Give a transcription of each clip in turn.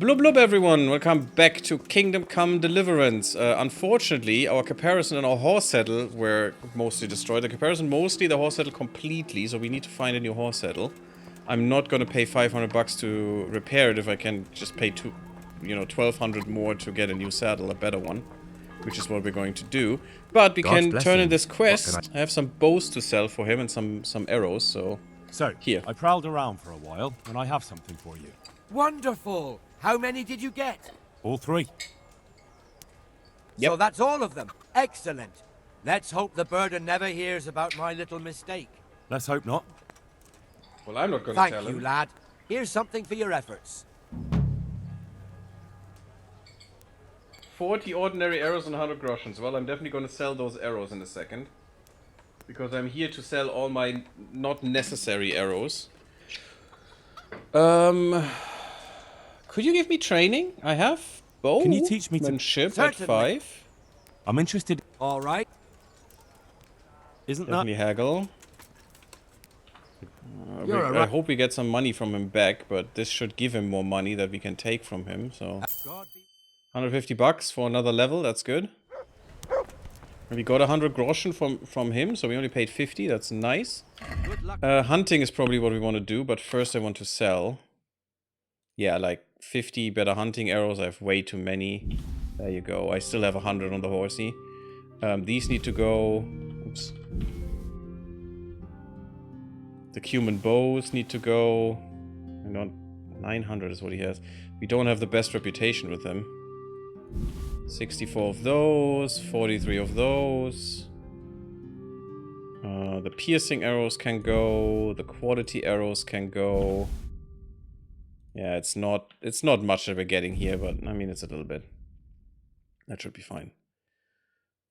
Blub blub everyone, welcome back to Kingdom Come Deliverance. Unfortunately, our caparison and our horse saddle were mostly destroyed. The caparison mostly, the horse saddle completely, so we need to find a new horse saddle. I'm not gonna pay 500 bucks to repair it if I can just pay 1200 more to get a new saddle, a better one. Which is what we're going to do. But we can turn in this quest. I have some bows to sell for him and some arrows, so here. I prowled around for a while, and I have something for you. Wonderful! How many did you get? All three. Yep. So that's all of them. Excellent. Let's hope the burden never hears about my little mistake. Let's hope not. Well, I'm not going to tell him. Thank you, lad. Here's something for your efforts. 40 ordinary arrows and 100 groschens. Well, I'm definitely going to sell those arrows in a second. Because I'm here to sell all my not necessary arrows. Could you give me training? I have bow. Can you teach me to ship at 5? I'm interested. All right. Isn't definitely haggle. I hope we get some money from him back, but this should give him more money that we can take from him, so... 150 bucks for another level, that's good. And we got 100 groschen from him, so we only paid 50, that's nice. Hunting is probably what we want to do, but first I want to sell. Yeah, like 50 better hunting arrows, I have way too many. There you go, I still have 100 on the horsey. These need to go... Oops. The cumin bows need to go... 900 is what he has. We don't have the best reputation with him. 64 of those, 43 of those. The piercing arrows can go, the quality arrows can go. Yeah, it's not much that we're getting here, but I mean it's a little bit. That should be fine.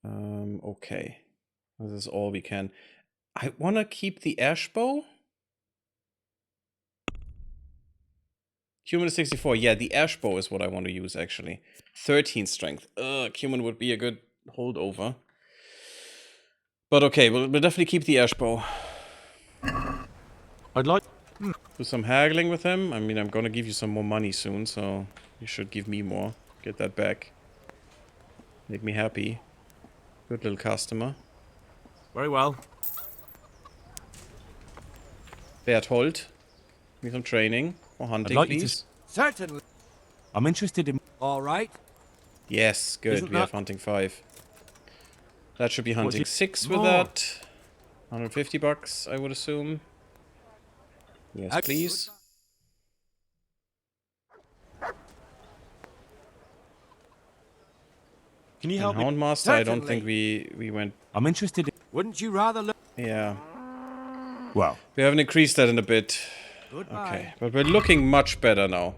Okay. This is all we can. I wanna keep the ash bow. Cumin is 64. Yeah, the ash bow is what I want to use, actually. 13 strength. Cumin would be a good holdover. But okay, we'll definitely keep the ash bow. I'd like... Do some haggling with him. I mean, I'm gonna give you some more money soon, so you should give me more. Get that back. Make me happy. Good little customer. Very well. Berthold. Give me some training. For hunting, like please. Certainly. I'm interested in... All right. Yes, good. We have hunting 5. That should be hunting 6 with that. 150 bucks, I would assume. Yes, please. Can you help me? Houndmaster, I don't think we went... I'm interested in... Wouldn't you rather look... Yeah. Well. We haven't increased that in a bit. Goodbye. Okay, but we're looking much better now.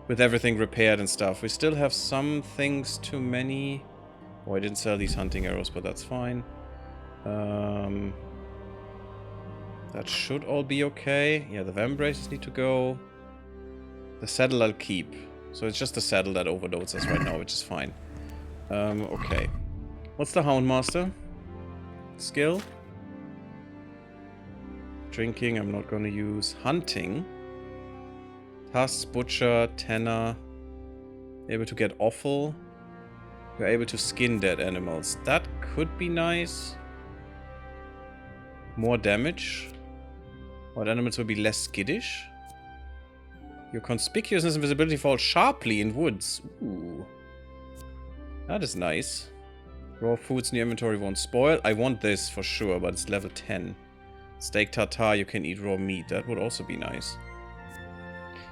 With everything repaired and stuff. We still have some things too many. Oh, I didn't sell these hunting arrows, but that's fine. That should all be okay. Yeah, the vambraces need to go. The saddle I'll keep. So it's just the saddle that overloads us right now, which is fine. Okay. What's the Houndmaster? Skill? Drinking, I'm not going to use. Hunting. Tusk, Butcher, Tanner. Able to get offal. We're able to skin dead animals. That could be nice. More damage. What animals will be less skittish? Your conspicuousness and visibility fall sharply in woods. Ooh. That is nice. Raw foods in your inventory won't spoil. I want this for sure, but it's level 10. Steak tartare, you can eat raw meat. That would also be nice.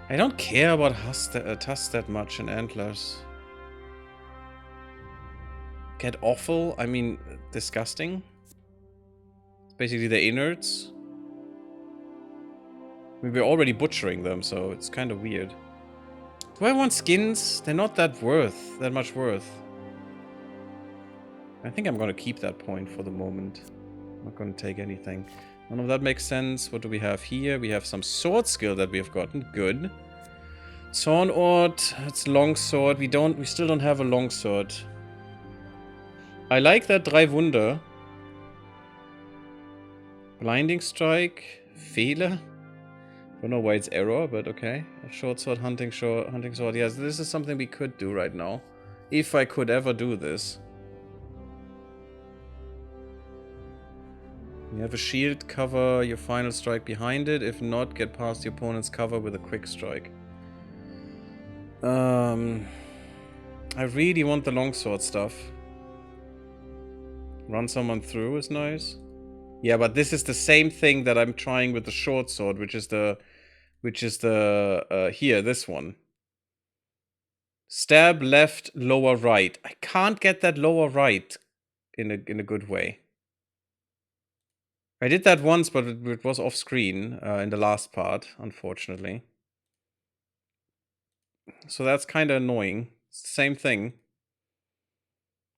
I don't care about tusks that much and antlers. Get awful? I mean, disgusting. It's basically the innards. I mean, we're already butchering them, so it's kind of weird. Do I want skins? They're not that much worth. I think I'm gonna keep that point for the moment. I'm not gonna take anything. None of that makes sense. What do we have here? We have some sword skill that we have gotten. Good. Zornort. It's longsword. We still don't have a longsword. I like that 3 Wunder. Blinding Strike. Fehler. Don't know why it's error, but okay. A short sword, hunting sword. Yes, this is something we could do right now. If I could ever do this. You have a shield, cover your final strike behind it. If not, get past the opponent's cover with a quick strike. I really want the longsword stuff. Run someone through is nice. Yeah, but this is the same thing that I'm trying with the short sword, which is the here, this one. Stab left, lower right. I can't get that lower right in a good way. I did that once, but it was off screen in the last part, unfortunately. So that's kind of annoying. It's the same thing.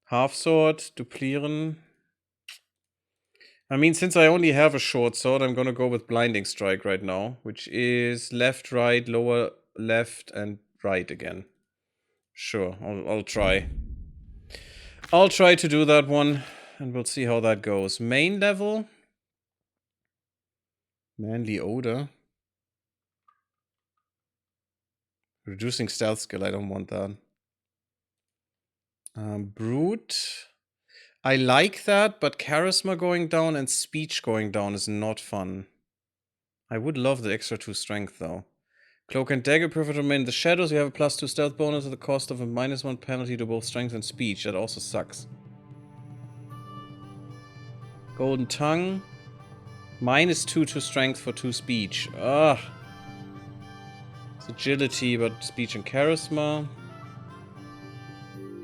Half sword, duplieren. I mean, since I only have a short sword, I'm gonna go with blinding strike right now, which is left, right, lower, left, and right again. Sure, I'll try. I'll try to do that one, and we'll see how that goes. Main level. Manly Odor. Reducing stealth skill, I don't want that. Brute. I like that, but charisma going down and speech going down is not fun. I would love the extra 2 strength though. Cloak and dagger prefer to remain in the shadows. You have a +2 stealth bonus at the cost of a -1 penalty to both strength and speech. That also sucks. Golden tongue. -2 to strength for 2 speech. Ugh. It's agility, but speech and charisma.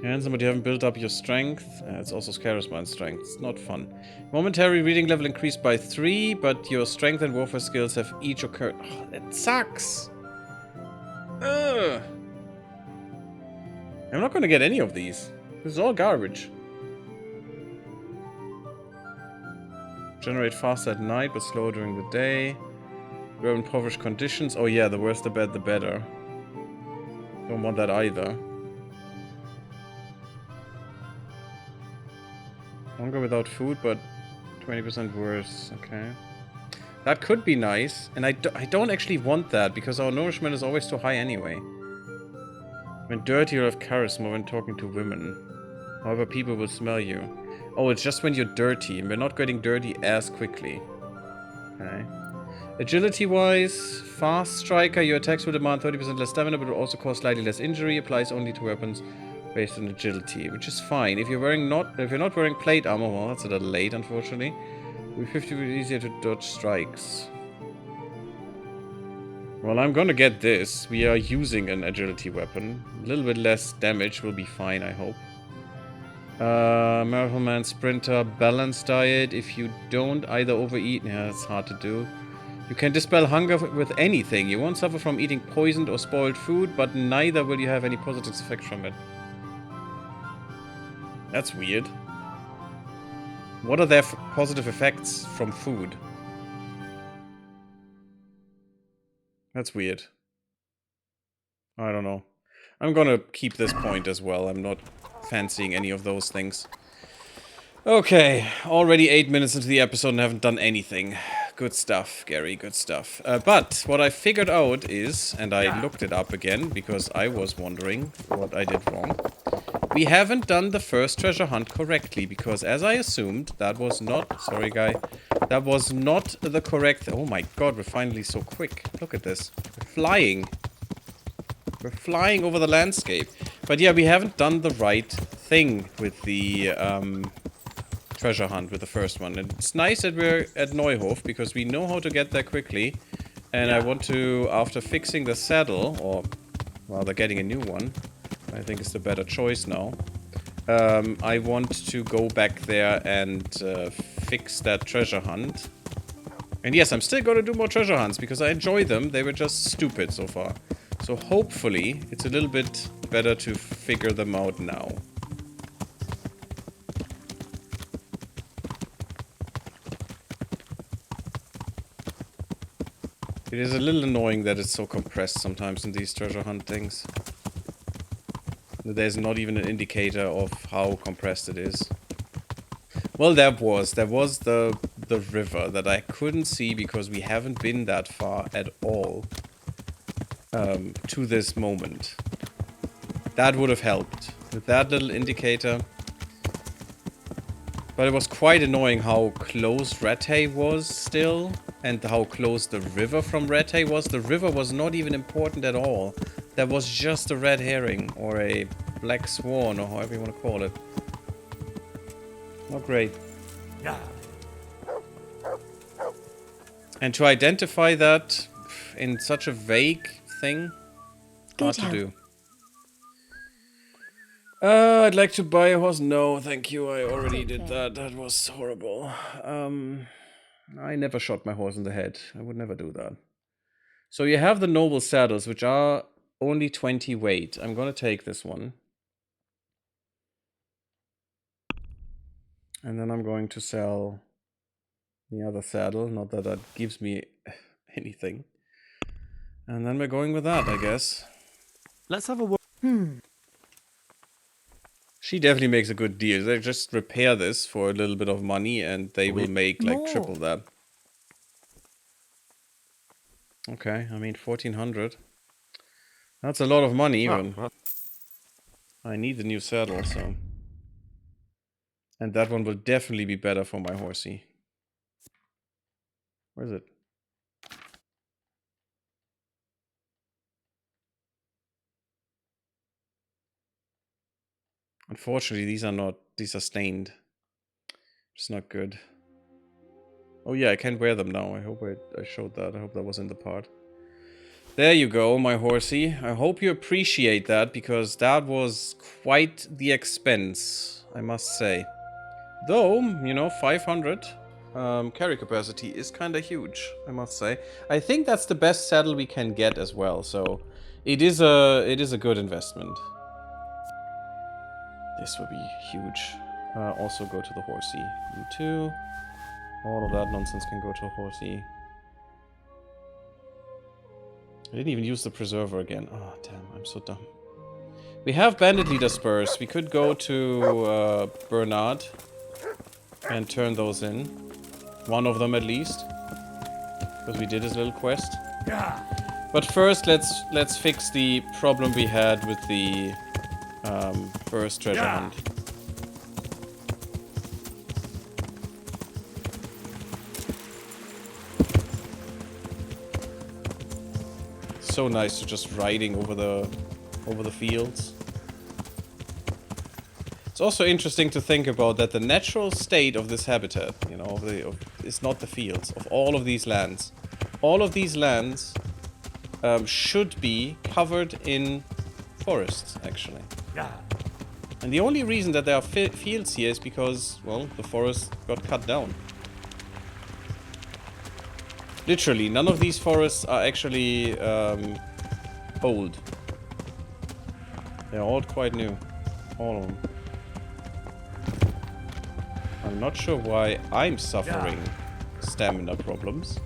Handsome, but you haven't built up your strength. It's also charisma and strength. It's not fun. Momentary reading level increased by 3, but your strength and warfare skills have each occurred. Oh, that sucks. Ugh. I'm not gonna get any of these. This is all garbage. Generate faster at night, but slower during the day. We're in impoverished conditions. Oh yeah, the worse the bed, the better. Don't want that either. Longer without food, but 20% worse. Okay. That could be nice. And I don't actually want that, because our nourishment is always too high anyway. When dirty, you'll have charisma when talking to women. However, people will smell you. Oh, it's just when you're dirty, and we're not getting dirty as quickly. Okay. Agility-wise, fast striker, your attacks will demand 30% less stamina, but will also cause slightly less injury. Applies only to weapons based on agility, which is fine. If you're not wearing plate armor, well, that's a little late, unfortunately. It'll be 50% easier to dodge strikes. Well, I'm gonna get this. We are using an agility weapon. A little bit less damage will be fine, I hope. Marathon Man, Sprinter, balanced diet. If you don't either overeat, yeah, it's hard to do. You can dispel hunger with anything. You won't suffer from eating poisoned or spoiled food, but neither will you have any positive effects from it. That's weird. What are their positive effects from food? That's weird. I don't know. I'm gonna keep this point as well. I'm not fancying any of those things. Okay, already 8 minutes into the episode and haven't done anything. Good stuff, Gary, good stuff. But what I figured out is, and I looked it up again because I was wondering what I did wrong. We haven't done the first treasure hunt correctly because, as I assumed, that was not... Sorry, guy. That was not the correct... Oh my god, we're finally so quick. Look at this. We're flying. We're flying over the landscape. But yeah, we haven't done the right thing with the treasure hunt with the first one. And it's nice that we're at Neuhof because we know how to get there quickly. And I want to, after fixing the saddle, or rather getting a new one, I think it's the better choice now. I want to go back there and fix that treasure hunt. And yes, I'm still going to do more treasure hunts because I enjoy them. They were just stupid so far. So hopefully it's a little bit better to figure them out now. It is a little annoying that it's so compressed sometimes in these treasure hunt things. There's not even an indicator of how compressed it is. Well, there was the the river that I couldn't see because we haven't been that far at all to this moment. That would have helped with that little indicator. But it was quite annoying how close Reticle was still, and how close the river from Reticle was. The river was not even important at all. That was just a red herring, or a black swan, or however you want to call it. Not great. And to identify that in such a vague thing, hard to do. I'd like to buy a horse. No, thank you. I already did that. That was horrible. I never shot my horse in the head. I would never do that. So you have the noble saddles, which are only 20 weight. I'm gonna take this one. And then I'm going to sell the other saddle. Not that that gives me anything. And then we're going with that, I guess. Let's have a word. She definitely makes a good deal. They just repair this for a little bit of money and they will make like triple that. Okay, I mean 1400. That's a lot of money even. I need the new saddle, so. And that one will definitely be better for my horsey. Where is it? Unfortunately, these are stained. It's not good. Oh yeah, I can wear them now. I hope I showed that. I hope that was in the part. There you go, my horsey. I hope you appreciate that, because that was quite the expense, I must say. Though, you know, 500 carry capacity is kind of huge, I must say. I think that's the best saddle we can get as well, so it is a good investment. This would be huge. Also go to the horsey. You too. All of that nonsense can go to a horsey. I didn't even use the preserver again. Oh, damn, I'm so dumb. We have bandit leader spurs. We could go to Bernard and turn those in. One of them at least. Because we did his little quest. But first, let's fix the problem we had with the first treasure hunt. So nice to just riding over the fields. It's also interesting to think about that the natural state of this habitat, you know, is not the fields, of all of these lands. All of these lands should be covered in forests, actually. And the only reason that there are fields here is because, well, the forest got cut down. Literally, none of these forests are actually old. They're all quite new. All of them. I'm not sure why I'm suffering stamina problems.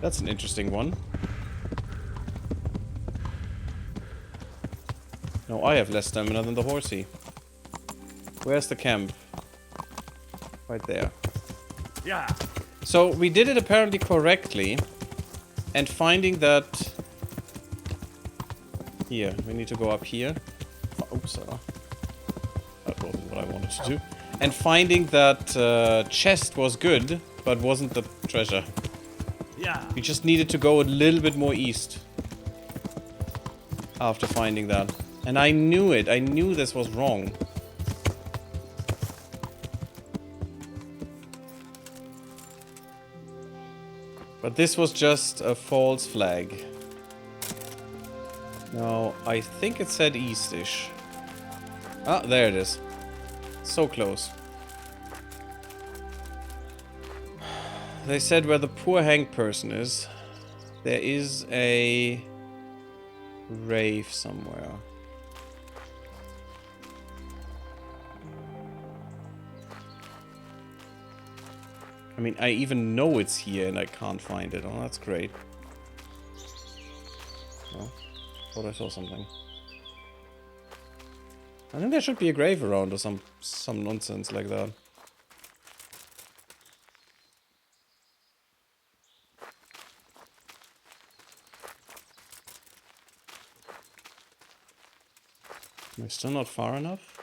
That's an interesting one. No, I have less stamina than the horsey. Where's the camp? Right there. Yeah. So we did it apparently correctly, and finding that here, we need to go up here. Oh, oops, that wasn't what I wanted to do. And finding that chest was good, but wasn't the treasure. Yeah. We just needed to go a little bit more east after finding that. And I knew it. I knew this was wrong. But this was just a false flag. No, I think it said east-ish. Ah, there it is. So close. They said where the poor hanged person is, there is a rave somewhere. I mean, I even know it's here and I can't find it. Oh, that's great. Oh, thought I saw something. I think there should be a grave around or some nonsense like that. Am I still not far enough?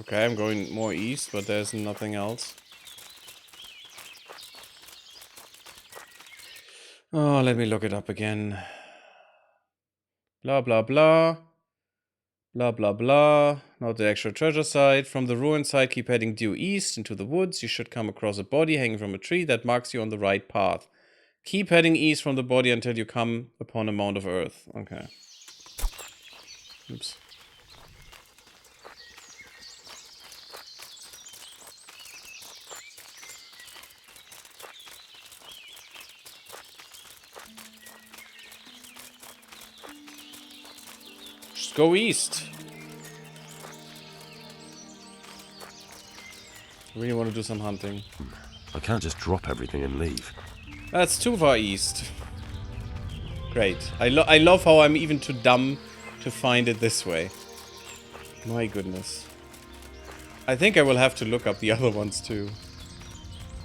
Okay, I'm going more east, but there's nothing else. Oh, let me look it up again. Blah, blah, blah. Blah, blah, blah. Not the actual treasure site. From the ruined site, keep heading due east into the woods. You should come across a body hanging from a tree that marks you on the right path. Keep heading east from the body until you come upon a mound of earth. Okay. Oops. Just go east. I really want to do some hunting. I can't just drop everything and leave. That's too far east. Great. I love how I'm even too dumb to find it this way. My goodness. I think I will have to look up the other ones too.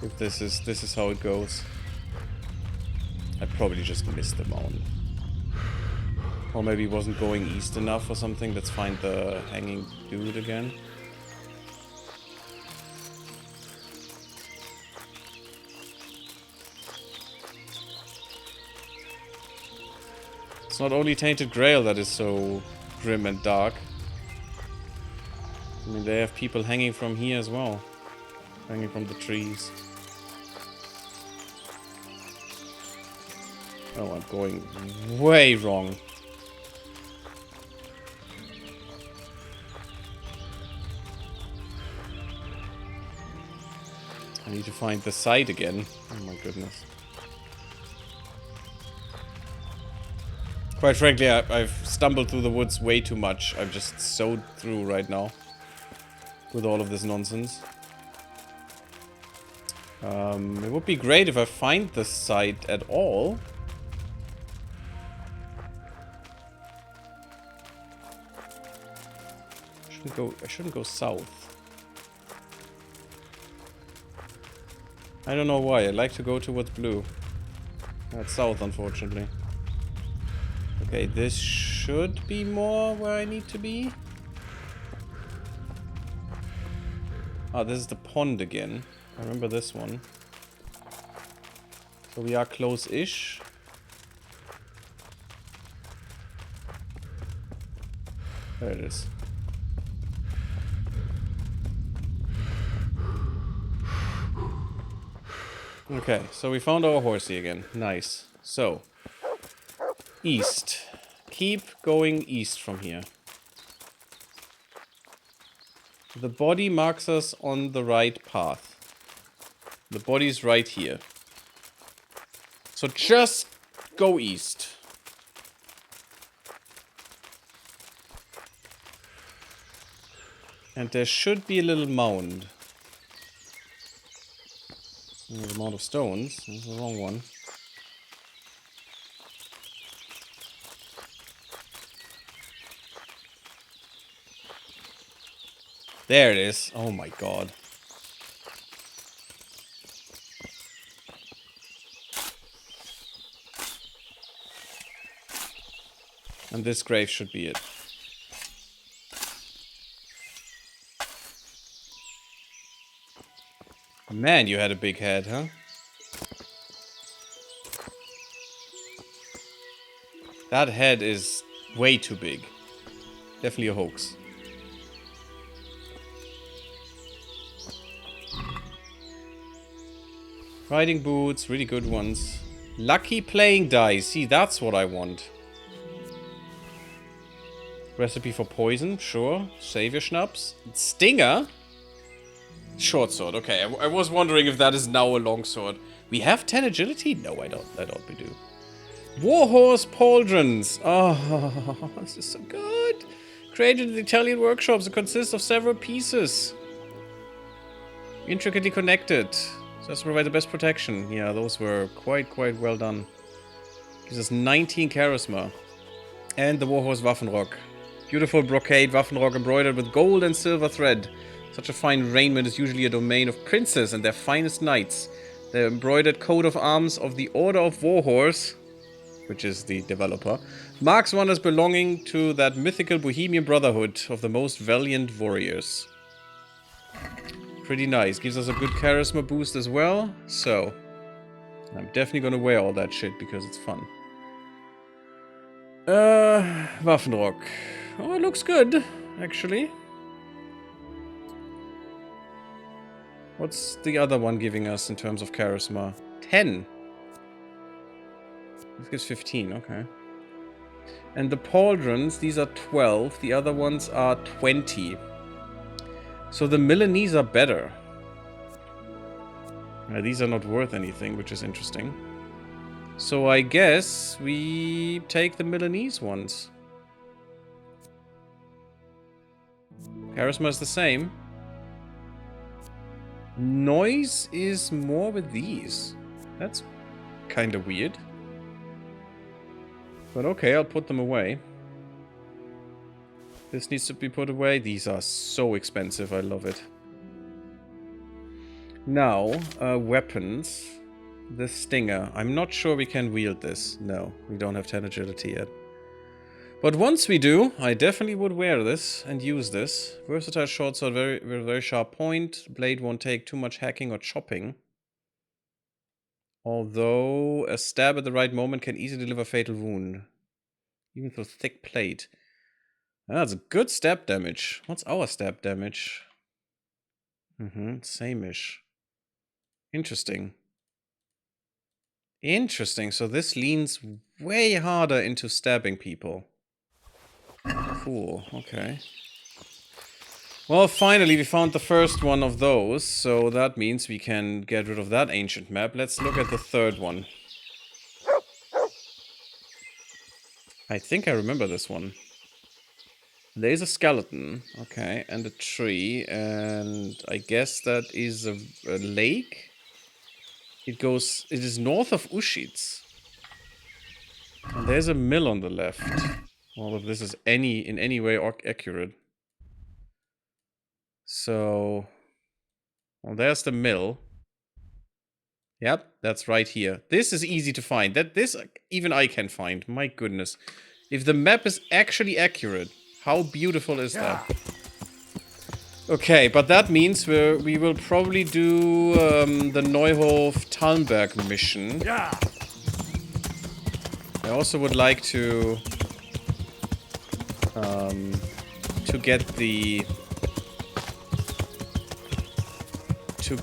If this is how it goes. I probably just missed the mound. Or maybe it wasn't going east enough or something. Let's find the hanging dude again. It's not only Tainted Grail that is so grim and dark. I mean, they have people hanging from here as well. Hanging from the trees. Oh, I'm going way wrong. I need to find the site again. Oh my goodness. Quite frankly, I've stumbled through the woods way too much. I'm just sowed through right now. With all of this nonsense. It would be great if I find the site at all. I shouldn't go south. I don't know why. I like to go towards blue. That's south, unfortunately. Okay, this should be more where I need to be. Ah, this is the pond again. I remember this one. So we are close-ish. There it is. Okay, so we found our horsey again. Nice. So, east. Keep going east from here. The body marks us on the right path. The body's right here. So just go east. And there should be a little mound. There's a mound of stones. That's the wrong one. There it is. Oh my god. And this grave should be it. Man, you had a big head, huh? That head is way too big. Definitely a hoax. Riding boots, really good ones. Lucky playing dice. See, that's what I want. Recipe for poison, sure. Savior schnapps. Stinger? Short sword, okay. I was wondering if that is now a long sword. We have 10 agility? No, I don't we do. Warhorse pauldrons. Oh, this is so good. Created in the Italian workshops. It consists of several pieces. Intricately connected. So as to provide the best protection. Yeah, those were quite well done. Gives us 19 charisma. And the Warhorse Waffenrock. Beautiful brocade Waffenrock embroidered with gold and silver thread. Such a fine raiment is usually a domain of princes and their finest knights. The embroidered coat of arms of the Order of Warhorse, which is the developer, marks one as belonging to that mythical Bohemian brotherhood of the most valiant warriors. Pretty nice. Gives us a good charisma boost as well. So, I'm definitely gonna wear all that shit because it's fun. Waffenrock. Oh, it looks good, actually. What's the other one giving us in terms of charisma? 10. This gives 15, okay. And the Polearms, these are 12. The other ones are 20. So the Milanese are better. These are not worth anything, which is interesting. So I guess we take the Milanese ones. Charisma is the same. Noise is more with these. That's kind of weird. But okay, I'll put them away. This needs to be put away. These are so expensive. I love it. Now, weapons. The Stinger. I'm not sure we can wield this. No, we don't have 10 agility yet. But once we do, I definitely would wear this and use this. Versatile short sword with a very sharp point. Blade won't take too much hacking or chopping. Although a stab at the right moment can easily deliver fatal wound. Even through thick plate. That's a good stab damage. What's our stab damage? Same-ish. Interesting. Interesting. So this leans way harder into stabbing people. Cool. Okay. Well, finally we found the first one of those. So that means we can get rid of that ancient map. Let's look at the third one. I think I remember this one. There's a skeleton. Okay. And a tree. And I guess that is a lake. It is north of Ushitz. And there's a mill on the left. Well, if this is in any way accurate. So, well, there's the mill. Yep, that's right here. This is easy to find. This even I can find. My goodness. If the map is actually accurate, how beautiful is that? Okay, but that means we will probably do the Neuhof-Talmberg mission. I also would like to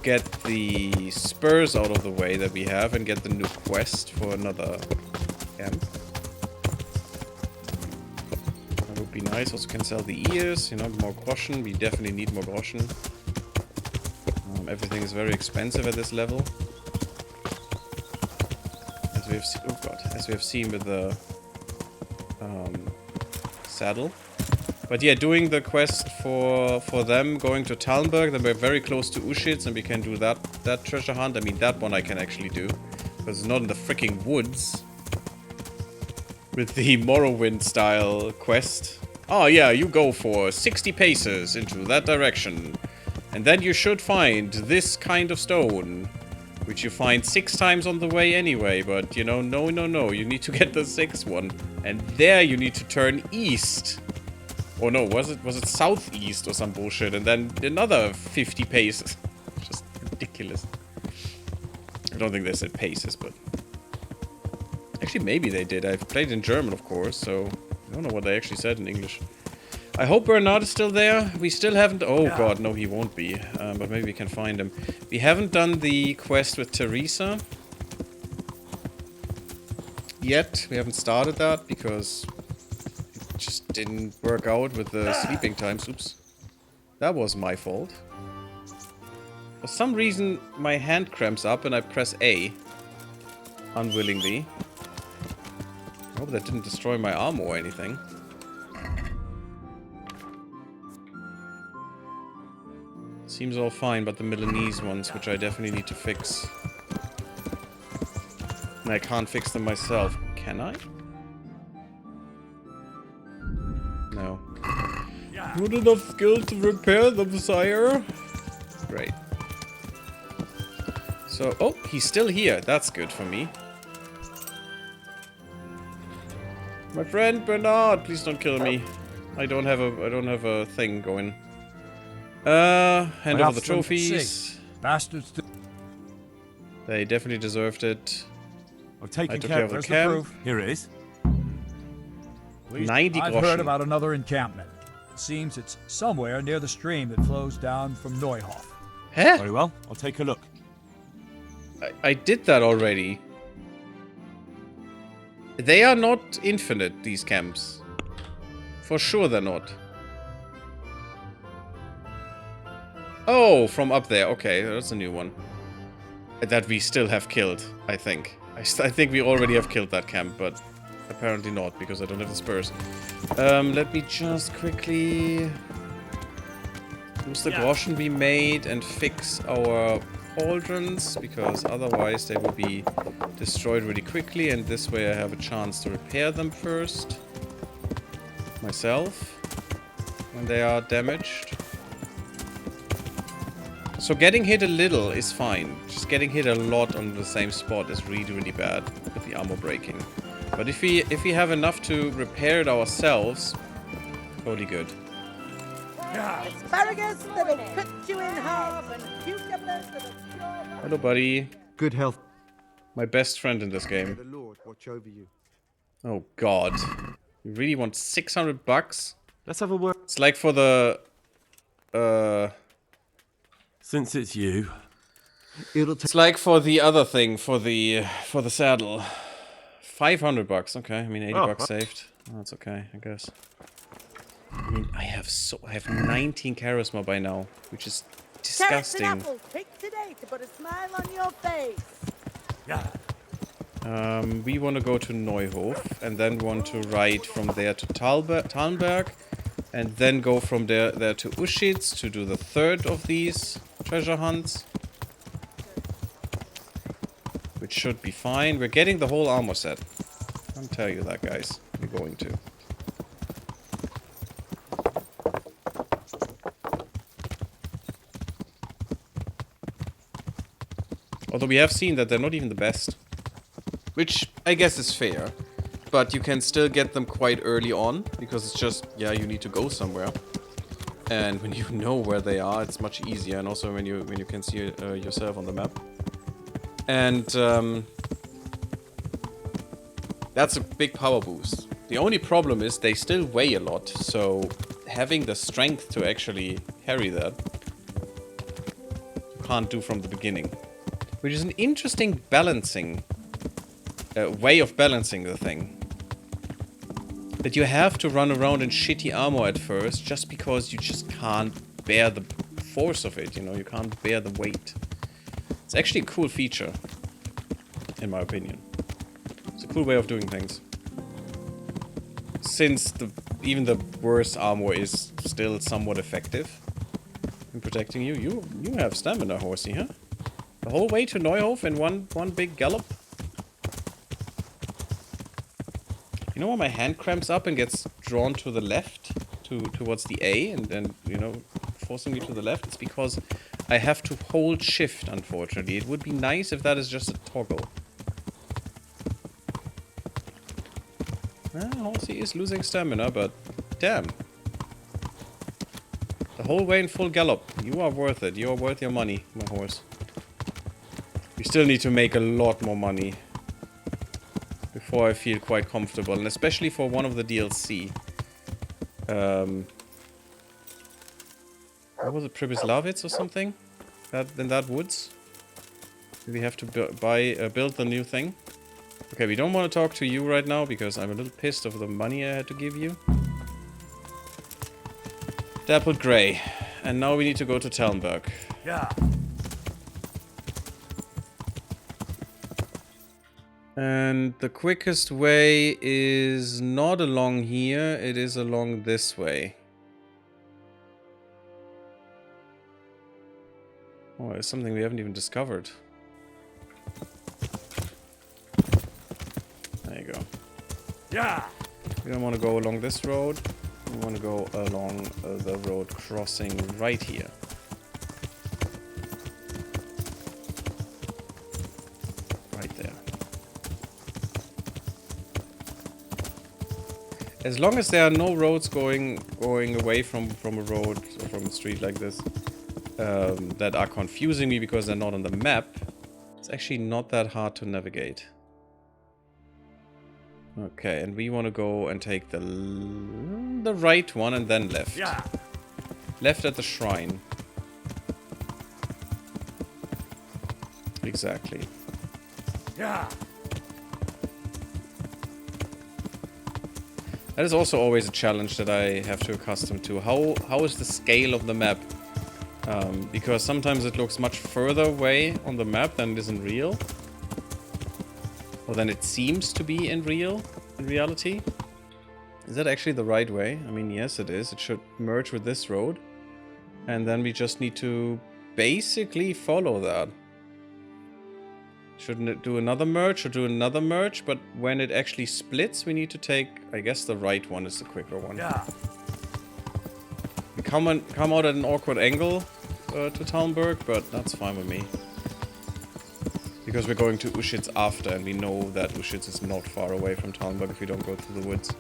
get the spurs out of the way that we have and get the new quest for another camp. That would be nice. Also can sell the ears, you know, more groschen. We definitely need more groschen. Everything is very expensive at this level. As we have seen, oh god, as we have seen with the saddle. But yeah, doing the quest for them going to Talmberg, then we're very close to Ushitz and we can do that treasure hunt. I mean, that one I can actually do. Because it's not in the freaking woods. With the Morrowind style quest. Oh yeah, you go for 60 paces into that direction. And then you should find this kind of stone. Which you find 6 times on the way anyway. But, you know, no. You need to get the 6th one. And there you need to turn east. Or no, was it southeast or some bullshit? And then another 50 paces. Just ridiculous. I don't think they said paces, but... Actually, maybe they did. I've played in German, of course, so... I don't know what they actually said in English. I hope Bernard is still there. We still haven't... Oh god, no, he won't be. But maybe we can find him. We haven't done the quest with Teresa. Yet. We haven't started that, because... just didn't work out with the sleeping times. Oops. That was my fault. For some reason, my hand cramps up and I press A. Unwillingly. I hope that didn't destroy my armor or anything. Seems all fine, but the Milanese ones, which I definitely need to fix. And I can't fix them myself. Can I? No. Not enough skill to repair them, sire. Great. So, oh, he's still here. That's good for me. My friend Bernard, please don't kill me. I don't have a thing going. Hand over the trophies. Bastards. They definitely deserved it. I've taken I took care care of of the the camp. proof. Here it is. 90 I've heard groschen. about another encampment. It seems it's somewhere near the stream that flows down from Neuhof. Huh? Very well. I'll take a look. I did that already. They are not infinite, these camps. For sure they're not. Oh, from up there. Okay, that's a new one. That we still have killed, I think. I think we already have killed that camp, but apparently not, because I don't have the spurs. Let me just quickly use the groschen we made and fix our pauldrons, because otherwise they will be destroyed really quickly, and this way I have a chance to repair them first. Myself. When they are damaged. So getting hit a little is fine. Just getting hit a lot on the same spot is really, really bad with the armor breaking. But if we have enough to repair it ourselves, totally good. Asparagus that'll cut you in half and cucumbers that'll claw. Hello, buddy. Good health. My best friend in this game. The Lord watch over you. Oh, God. You really want 600 bucks? Let's have a word. It's like for the... Since it's you. It'll take. It's like for the other thing, for the saddle. 500 bucks, okay. I mean, 80 bucks saved. That's okay, I guess. I mean, I have 19 charisma by now, which is disgusting. Carrots and apples picked today to put a smile on your face. We want to go to Neuhof, and then want to ride from there to Talnberg, and then go from there to Uschitz to do the third of these treasure hunts. Which should be fine. We're getting the whole armor set. I'll tell you that, guys. We're going to. Although we have seen that they're not even the best. Which I guess is fair. But you can still get them quite early on. Because it's just, yeah, you need to go somewhere. And when you know where they are, it's much easier. And also when you can see yourself on the map. And that's a big power boost. The only problem is they still weigh a lot. So having the strength to actually carry that, you can't do from the beginning. Which is an interesting balancing way of balancing the thing. That you have to run around in shitty armor at first just because you just can't bear the force of it, you know, you can't bear the weight. It's actually a cool feature, in my opinion. It's a cool way of doing things. Since even the worst armor is still somewhat effective in protecting you. You have stamina, horsey, huh? The whole way to Neuhof in one big gallop? You know when my hand cramps up and gets drawn to the left? Towards the A and you know, forcing me to the left? It's because I have to hold shift, unfortunately. It would be nice if that is just a toggle. Horsey is losing stamina, but damn. The whole way in full gallop. You are worth it. You are worth your money, my horse. We still need to make a lot more money before I feel quite comfortable, and especially for one of the DLC. What was it, Pribyslavitz or something? In that woods? Do we have to build the new thing? Okay, we don't want to talk to you right now because I'm a little pissed over the money I had to give you. Dappled Grey. And now we need to go to Talnberg. Yeah. And the quickest way is not along here, it is along this way. Oh, it's something we haven't even discovered. There you go. Yeah. We don't want to go along this road. We want to go along the road crossing right here. Right there. As long as there are no roads going away from a road or from a street like this that are confusing me because they're not on the map, it's actually not that hard to navigate. Okay, and we want to go and take the right one and then left. Yeah. Left at the shrine. Exactly. Yeah. That is also always a challenge that I have to accustom to. How is the scale of the map? Because sometimes it looks much further away on the map than it is in real. Or than it seems to be in reality. Is that actually the right way? I mean, yes it is. It should merge with this road. And then we just need to basically follow that. Shouldn't it do another merge or do another merge? But when it actually splits, we need to take... I guess the right one is the quicker one. Yeah. We come out at an awkward angle to Talmberg, but that's fine with me. Because we're going to Ushitz after, and we know that Ushitz is not far away from Talmberg if we don't go through the woods.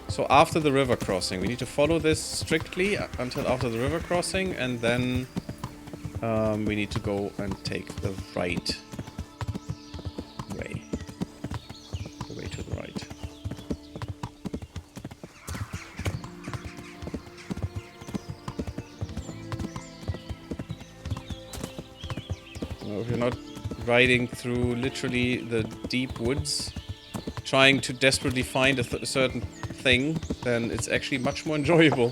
So after the river crossing, we need to follow this strictly until after the river crossing, and then we need to go and take the right way. The way to the right. Well, if you're not riding through literally the deep woods, trying to desperately find a certain thing, then it's actually much more enjoyable.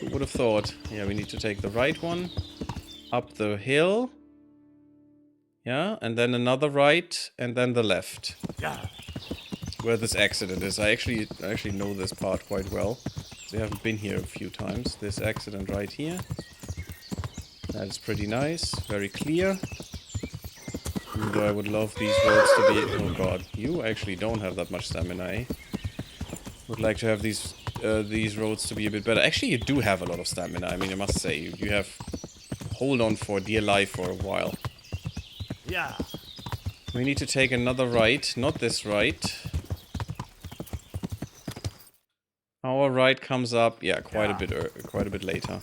Who would have thought? Yeah, we need to take the right one. Up the hill. Yeah, and then another right, and then the left. Yeah. Where this accident is. I actually know this part quite well. So I haven't been here a few times. This accident right here. That is pretty nice. Very clear. Even though I would love these roads to be... Oh god, you actually don't have that much stamina, eh? Would like to have these roads to be a bit better. Actually, you do have a lot of stamina. I mean, I must say, you have hold on for dear life for a while. Yeah. We need to take another right, not this right. Our right comes up, yeah, quite a bit later.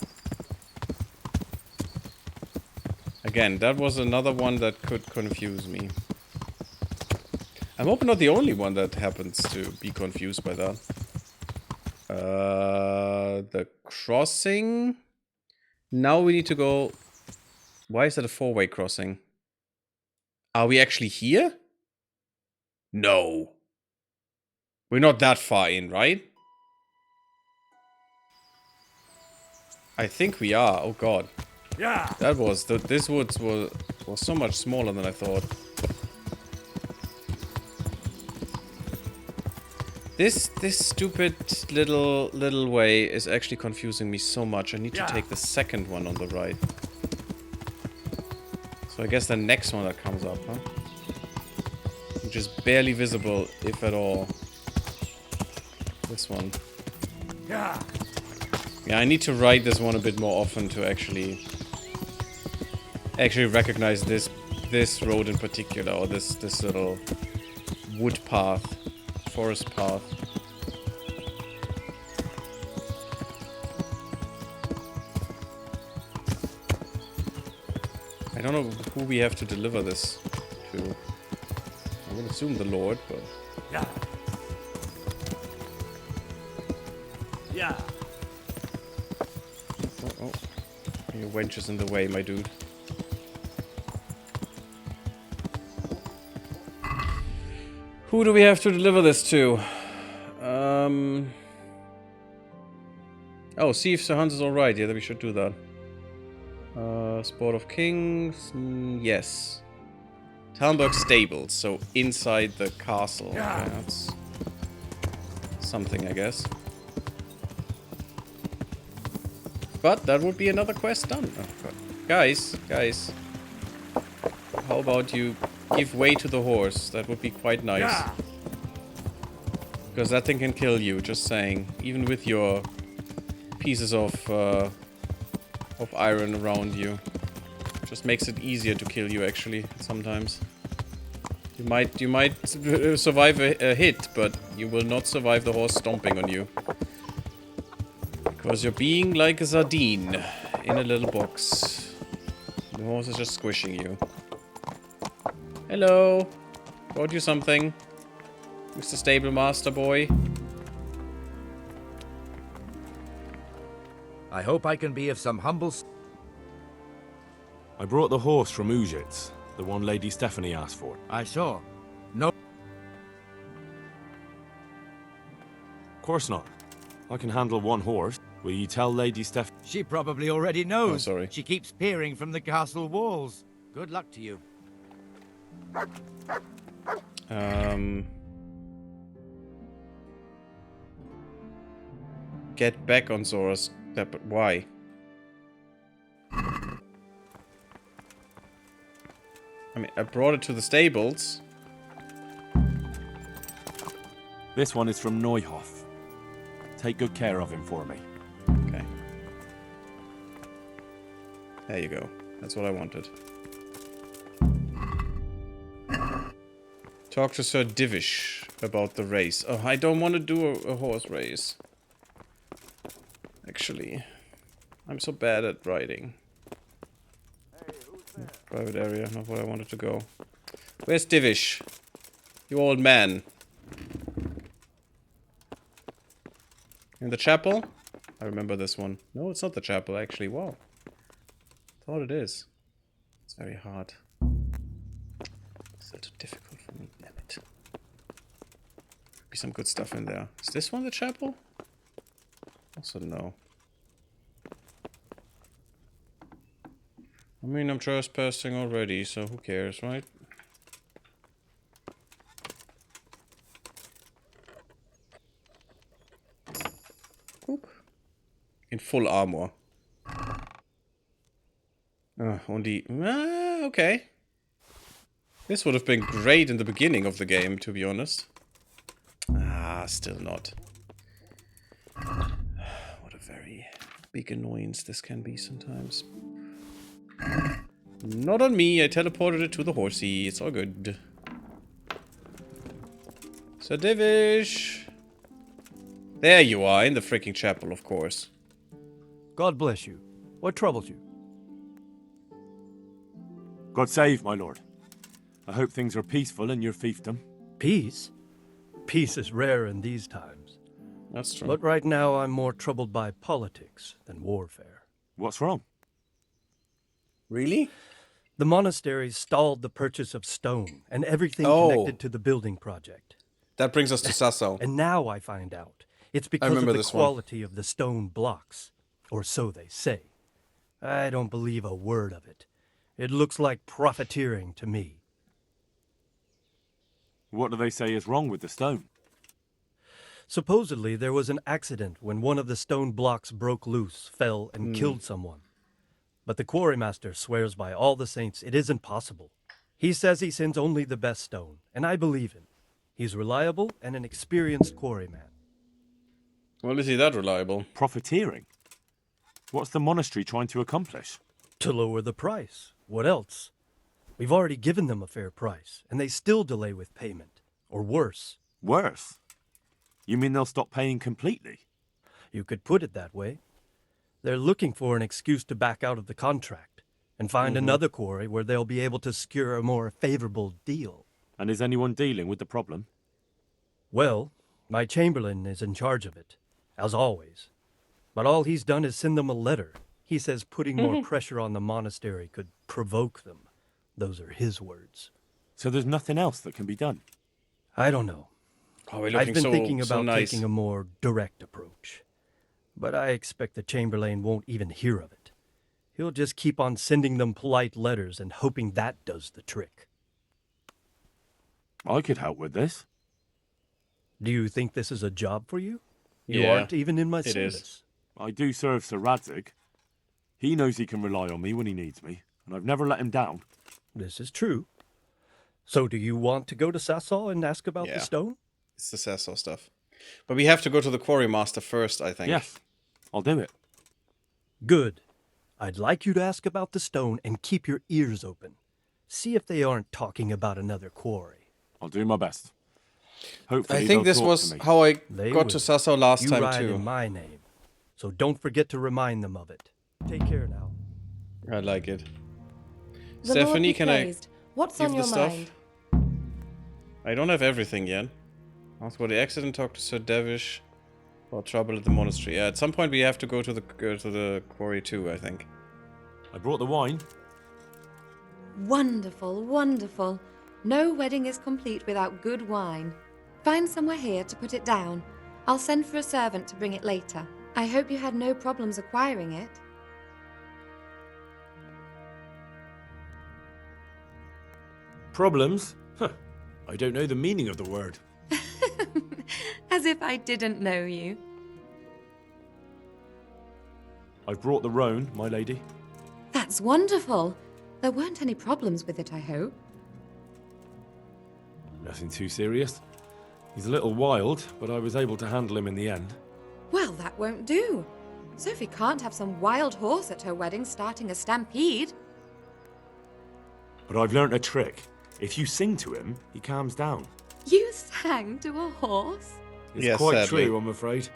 Again, that was another one that could confuse me. I'm hoping not the only one that happens to be confused by that. The crossing. Now we need to go... Why is that a four-way crossing? Are we actually here? No. We're not that far in, right? I think we are. Oh god. Yeah. That was... This woods was so much smaller than I thought. This stupid little way is actually confusing me so much. I need to take the second one on the right. So I guess the next one that comes up, huh? Which is barely visible, if at all. This one. Yeah. Yeah, I need to ride this one a bit more often to actually recognize this road in particular, or this little wood path, forest path. I don't know who we have to deliver this to. I would assume the Lord, but... Yeah. Yeah. Oh. Your wench is in the way, my dude. Who do we have to deliver this to? Oh, see if Sir Hans is alright. Yeah, then we should do that. Sport of Kings. Yes. Talmberg Stables, so inside the castle. Yeah. Okay, that's something, I guess. But that would be another quest done. Oh, God. Guys. How about you give way to the horse? That would be quite nice. Yeah. Because that thing can kill you, just saying. Even with your pieces of iron around you. Just makes it easier to kill you, actually, sometimes. You might survive a hit, but you will not survive the horse stomping on you. Because you're being like a sardine in a little box. The horse is just squishing you. Hello. Brought you something. Mr. Stable Master Boy. I hope I can be of some humble... I brought the horse from Ujits, the one Lady Stephanie asked for. I saw. No. Of course not. I can handle one horse. Will you tell Lady Stephanie? She probably already knows. Oh, sorry. She keeps peering from the castle walls. Good luck to you. Get back on Zora's step. Why? I mean, I brought it to the stables. This one is from Neuhof. Take good care of him for me. Okay. There you go. That's what I wanted. Talk to Sir Divish about the race. Oh, I don't want to do a horse race. Actually, I'm so bad at riding. Private area, not where I wanted to go. Where's Divish? You old man. In the chapel? I remember this one. No, it's not the chapel, actually. Wow. Thought it is. It's very hard. Still too difficult for me. Damn it. Be some good stuff in there. Is this one the chapel? Also, no. I mean, I'm trespassing already, so who cares, right? Oop. In full armor. Only... okay. This would have been great in the beginning of the game, to be honest. Still not. What a very big annoyance this can be sometimes. Not on me, I teleported it to the horsey. It's all good. Sir Divish! There you are, in the freaking chapel, of course. God bless you. What troubles you? God save, my lord. I hope things are peaceful in your fiefdom. Peace? Peace is rare in these times. That's true. But right now I'm more troubled by politics than warfare. What's wrong? Really? The monastery stalled the purchase of stone and everything Oh. connected to the building project. That brings us to Sasso. And now I find out it's because of remember the this one. quality of the stone blocks. Or so they say. I don't believe a word of it. It looks like profiteering to me. What do they say is wrong with the stone? Supposedly there was an accident when one of the stone blocks broke loose, fell, and killed someone. But the quarrymaster swears by all the saints it isn't possible. He says he sends only the best stone, and I believe him. He's reliable and an experienced quarryman. Well, is he that reliable? Profiteering? What's the monastery trying to accomplish? To lower the price. What else? We've already given them a fair price, and they still delay with payment. Or worse. Worse? You mean they'll stop paying completely? You could put it that way. They're looking for an excuse to back out of the contract and find another quarry where they'll be able to secure a more favorable deal. And is anyone dealing with the problem? Well, my chamberlain is in charge of it, as always. But all he's done is send them a letter. He says putting more pressure on the monastery could provoke them. Those are his words. So there's nothing else that can be done? I don't know. Oh, we're I've looking been so, thinking so about nice. taking a more direct approach. But I expect the chamberlain won't even hear of it. He'll just keep on sending them polite letters and hoping that does the trick. I could help with this. Do you think this is a job for you? You Yeah, aren't even in my it is. service. I do serve Sir Radzig. He knows he can rely on me when he needs me, and I've never let him down. This is true. So do you want to go to Sasau and ask about the stone? It's the Sasso stuff. But we have to go to the Quarry Master first, I think. Yes, I'll do it. Good. I'd like you to ask about the stone and keep your ears open. See if they aren't talking about another quarry. I'll do my best. Hopefully I think they'll this talk was to me. how I They got will. to Sasso last You time ride too. in my name, so don't forget to remind them of it. Take care now. I like it. The Lord Stephanie, be can I praised. What's give on the your stuff? mind? I don't have everything yet. Ask about the accident, talk to Sir Devish about trouble at the monastery. Yeah, at some point we have to go to the quarry too, I think. I brought the wine. Wonderful, wonderful. No wedding is complete without good wine. Find somewhere here to put it down. I'll send for a servant to bring it later. I hope you had no problems acquiring it. Problems? Huh. I don't know the meaning of the word. As if I didn't know you. I've brought the roan, my lady. That's wonderful. There weren't any problems with it, I hope. Nothing too serious. He's a little wild, but I was able to handle him in the end. Well, that won't do. Sophie can't have some wild horse at her wedding starting a stampede. But I've learnt a trick. If you sing to him, he calms down. You sang to a horse? It's Yes, quite sadly. true, I'm afraid.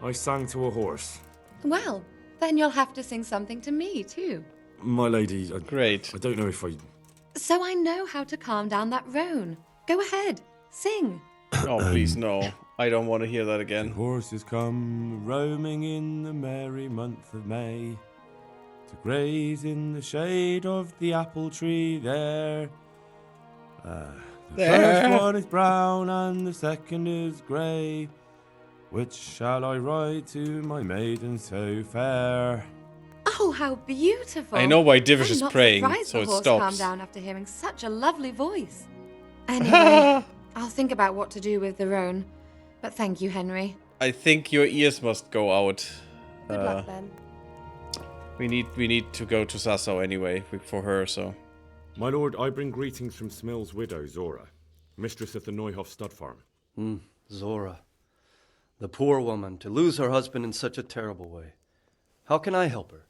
I sang to a horse. Well, then you'll have to sing something to me, too. My lady, Great. I don't know if I... So I know how to calm down that roan. Go ahead, sing. Oh, please, no. I don't want to hear that again. Horses come roaming in the merry month of May to graze in the shade of the apple tree there. The first one is brown and the second is grey. Which shall I ride to, my maiden so fair? Oh, how beautiful! I know why Divish I'm is not praying, surprised so the it horse stops. calmed down after hearing such a lovely voice. Anyway, I'll think about what to do with the roan. But thank you, Henry. I think your ears must go out. Good luck, then. We need to go to Sasso anyway for her, so. My lord, I bring greetings from Smill's widow, Zora, mistress of the Neuhof stud farm. Zora. The poor woman, to lose her husband in such a terrible way. How can I help her?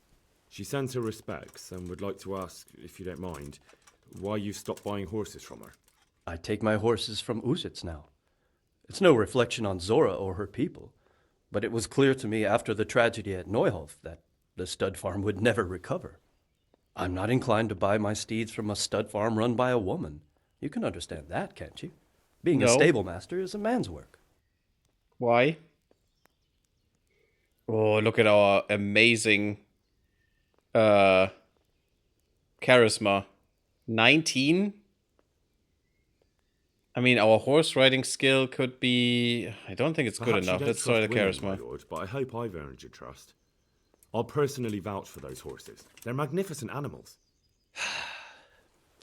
She sends her respects and would like to ask, if you don't mind, why you stopped buying horses from her. I take my horses from Uzits now. It's no reflection on Zora or her people, but it was clear to me after the tragedy at Neuhof that the stud farm would never recover. I'm not inclined to buy my steeds from a stud farm run by a woman. You can understand that, can't you? Being a No. stable master is a man's work. Why? Oh, look at our amazing charisma. 19? I mean, our horse riding skill could be... I don't think it's good Perhaps you enough. don't Let's try the trust women, charisma. my lord, but I hope I've earned your trust. I'll personally vouch for those horses. They're magnificent animals.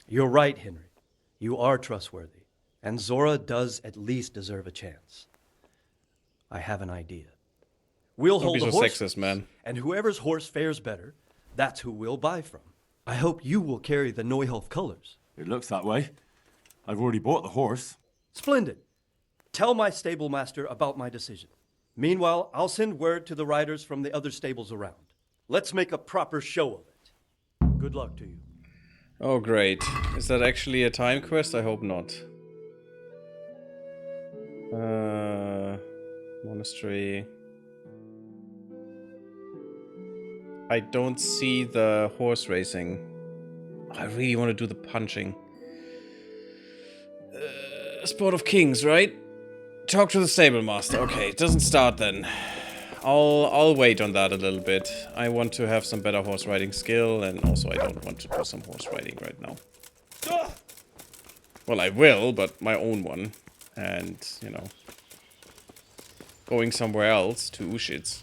You're right, Henry. You are trustworthy, and Zora does at least deserve a chance. I have an idea. We'll Don't hold be a so horse sexist, race, man. and whoever's horse fares better, that's who we'll buy from. I hope you will carry the Neuhof colors. It looks that way. I've already bought the horse. Splendid. Tell my stable master about my decision. Meanwhile, I'll send word to the riders from the other stables around. Let's make a proper show of it. Good luck to you. Oh, great. Is that actually a time quest? I hope not. Monastery. I don't see the horse racing. I really want to do the punching. Sport of Kings, right? Talk to the stable master. Okay, it doesn't start then. I'll wait on that a little bit. I want to have some better horse riding skill, and also I don't want to do some horse riding right now. Well, I will, but my own one. And, you know, going somewhere else to Ushitz.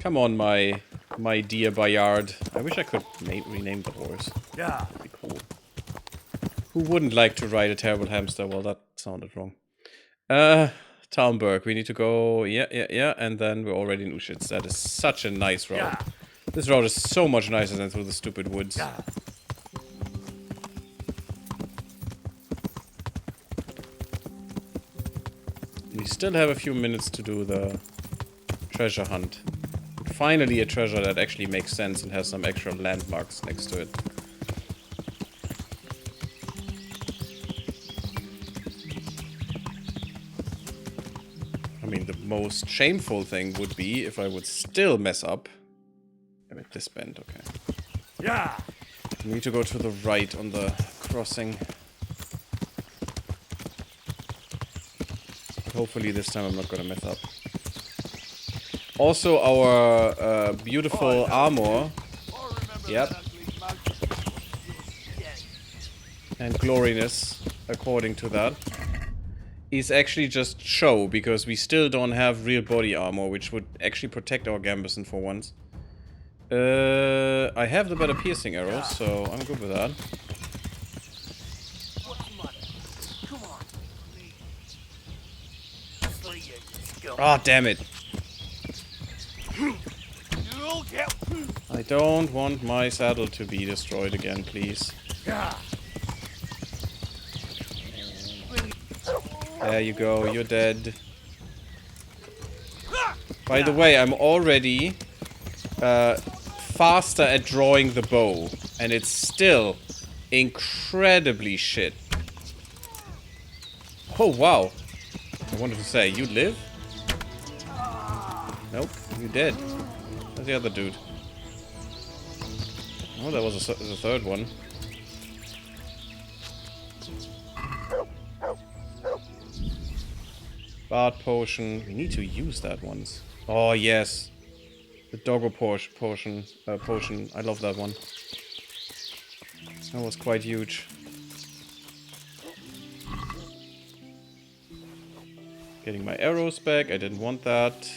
Come on, my dear Bayard. I wish I could rename the horse. Yeah. That'd be cool. Who wouldn't like to ride a terrible hamster? Well, that sounded wrong. Talmberg. We need to go... Yeah. And then we're already in Ushitz. That is such a nice route. Yeah. This route is so much nicer than through the stupid woods. Yeah. We still have a few minutes to do the treasure hunt. Finally a treasure that actually makes sense and has some extra landmarks next to it. I mean, the most shameful thing would be if I would still mess up. Damn it, this bend, okay. Yeah. We need to go to the right on the crossing. But hopefully this time I'm not gonna mess up. Also, our beautiful armor. Yep. And gloriness, according to that, is actually just show, because we still don't have real body armor, which would actually protect our Gambison for once. I have the better piercing arrows, so I'm good with that. Ah, damn it. I don't want my saddle to be destroyed again, please. There you go, you're dead. By the way, I'm already faster at drawing the bow, and it's still incredibly shit. Oh, wow. I wanted to say, you live? Nope, you dead. Where's the other dude? Oh, that was the third one. Bard potion. We need to use that once. Oh, yes. The doggo potion. I love that one. That was quite huge. Getting my arrows back. I didn't want that.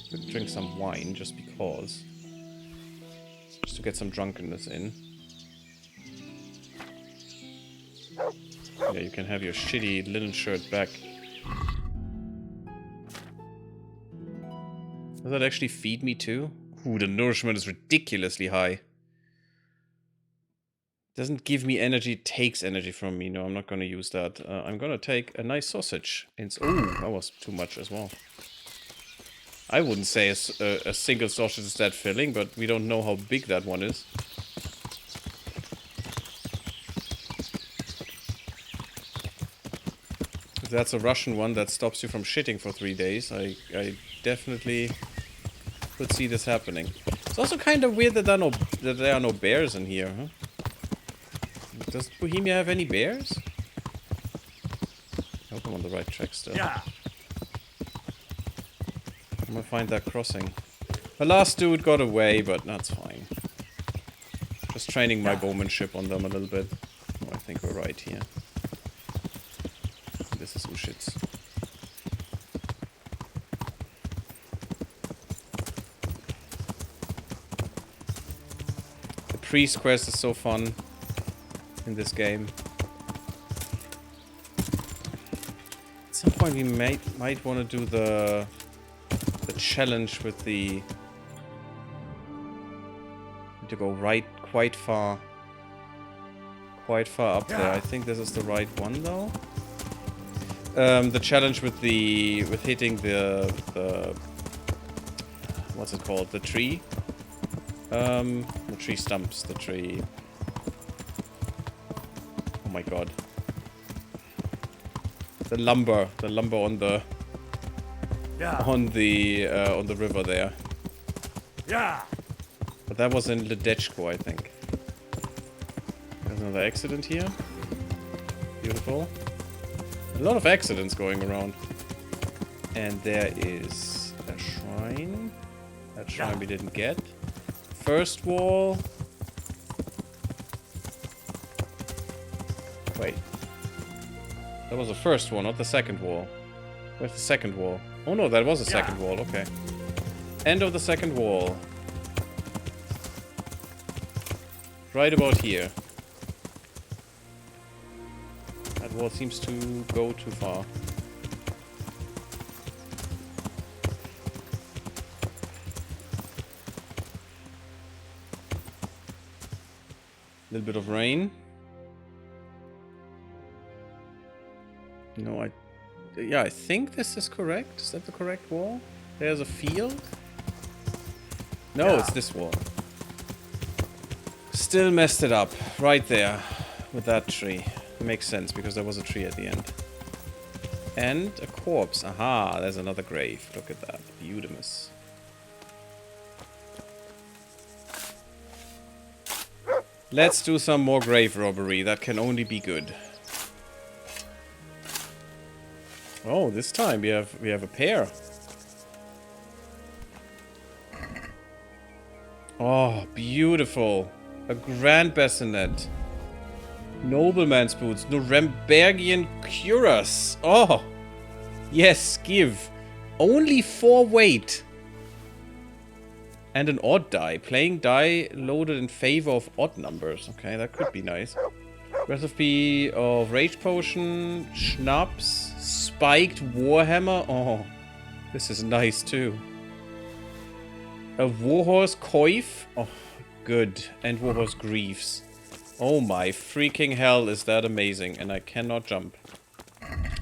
Could drink some wine just because. Just to get some drunkenness in. Yeah, you can have your shitty linen shirt back. Does that actually feed me too? Ooh, the nourishment is ridiculously high. Doesn't give me energy, it takes energy from me. No, I'm not going to use that. I'm going to take a nice sausage. Ooh, that was too much as well. I wouldn't say a single sausage is that filling, but we don't know how big that one is. If that's a Russian one that stops you from shitting for 3 days, I definitely could see this happening. It's also kind of weird that there are no bears in here, huh? Does Bohemia have any bears? I hope I'm on the right track still. Yeah. I'm gonna find that crossing. The last dude got away, but that's fine. Just training my bowmanship on them a little bit. Oh, I think we're right here. This is Ushitz. The priest quest is so fun in this game. At some point we might want to do the challenge with the... to go right quite far up there. I think this is the right one though. The challenge with hitting the what's it called? The tree. The tree stumps. The tree. Oh my god. The lumber on the on the river there. Yeah. But that was in Ledechko, I think. There's another accident here. Beautiful. A lot of accidents going around. And there is a shrine. That shrine we didn't get. First wall. Wait. That was the first wall, not the second wall. Where's the second wall? Oh no, that was the second wall, okay. End of the second wall. Right about here. That wall seems to go too far. little bit of rain. No, yeah, I think this is correct. Is that the correct wall? There's a field? No, it's this wall. Still messed it up. Right there. With that tree. Makes sense, because there was a tree at the end. And a corpse. Aha, there's another grave. Look at that. Beautiful. Let's do some more grave robbery. That can only be good. Oh, this time we have a pair. Oh, beautiful. A grand bassinet. Nobleman's boots. Nurembergian cuirass. Oh. Yes, give. Only 4 weight. And an odd die. Playing die loaded in favor of odd numbers. Okay, that could be nice. Recipe of Rage Potion, Schnapps, Spiked Warhammer. Oh, this is nice too. A Warhorse Coif. Oh, good. And Warhorse Greaves. Oh my freaking hell, is that amazing. And I cannot jump.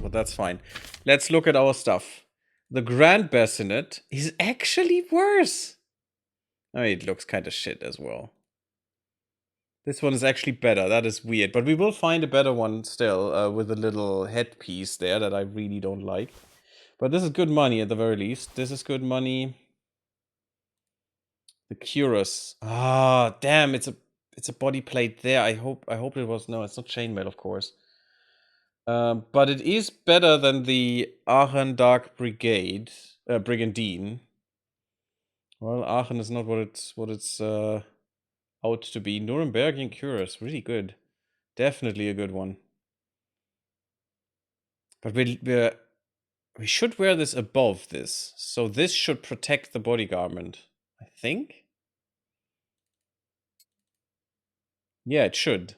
But that's fine. Let's look at our stuff. The Grand Bassinet is actually worse. I mean, it looks kind of shit as well. This one is actually better. That is weird. But we will find a better one still, with a little headpiece there that I really don't like. But this is good money at the very least. This is good money. The cuirass. Ah, damn, it's a body plate there. I hope it was. No, it's not chainmail, of course. But it is better than the Aachen Dark Brigade, Brigandine. Well, Aachen is not what it's out to be. Nurembergian cuirass, really good. Definitely a good one. But we should wear this above this. So this should protect the body garment, I think. Yeah, it should.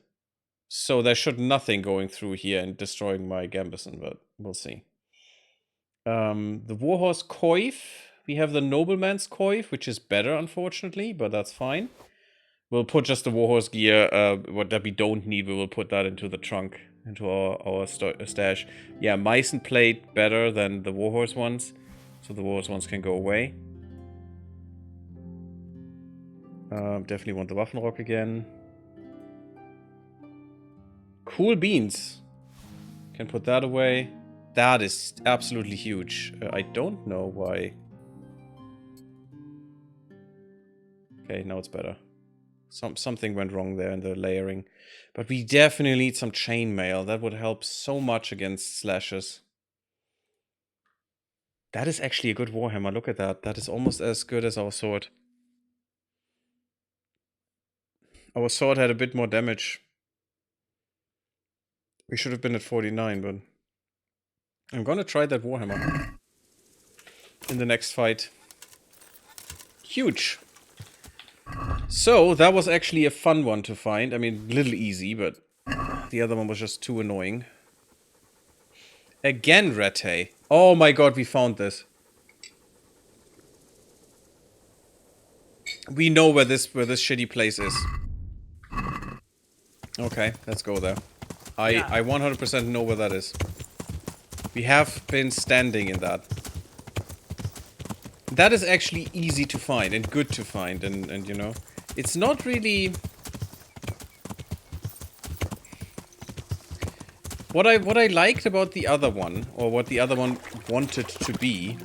So there should nothing going through here and destroying my Gambison, but we'll see. The Warhorse Coif. We have the Nobleman's Coif, which is better, unfortunately, but that's fine. We'll put just the Warhorse gear, what that we don't need, we will put that into the trunk, into our stash. Yeah, Meissen plate better than the Warhorse ones, so the Warhorse ones can go away. Definitely want the Waffenrock again. Cool beans. Can put that away. That is absolutely huge. I don't know why. Okay, now it's better. Something went wrong there in the layering. But we definitely need some chainmail. That would help so much against slashes. That is actually a good Warhammer. Look at that. That is almost as good as our sword. Our sword had a bit more damage. We should have been at 49, but... I'm gonna try that Warhammer. In the next fight. Huge! So, that was actually a fun one to find. I mean, a little easy, but the other one was just too annoying. Again, Rete. Oh my god, we found this. We know where this shitty place is. Okay, let's go there. I 100% know where that is. We have been standing in that. That is actually easy to find and good to find, and you know, it's not really... What I liked about the other one, or what the other one wanted to be,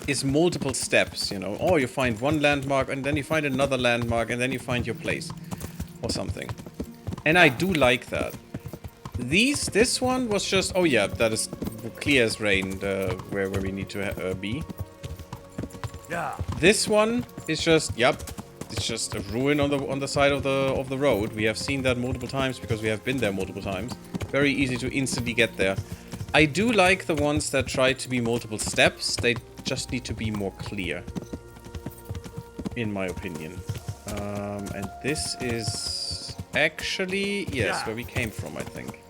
is multiple steps, you know. Oh, you find one landmark, and then you find another landmark, and then you find your place. Or something. And I do like that. This one was just... Oh yeah, that is clear as rain, where we need to be. Yeah. This one is just... Yep. It's just a ruin on the side of the road. We have seen that multiple times because we have been there multiple times. Very easy to instantly get there. I do like the ones that try to be multiple steps. They just need to be more clear. In my opinion. And this is actually... Yes, where we came from, I think.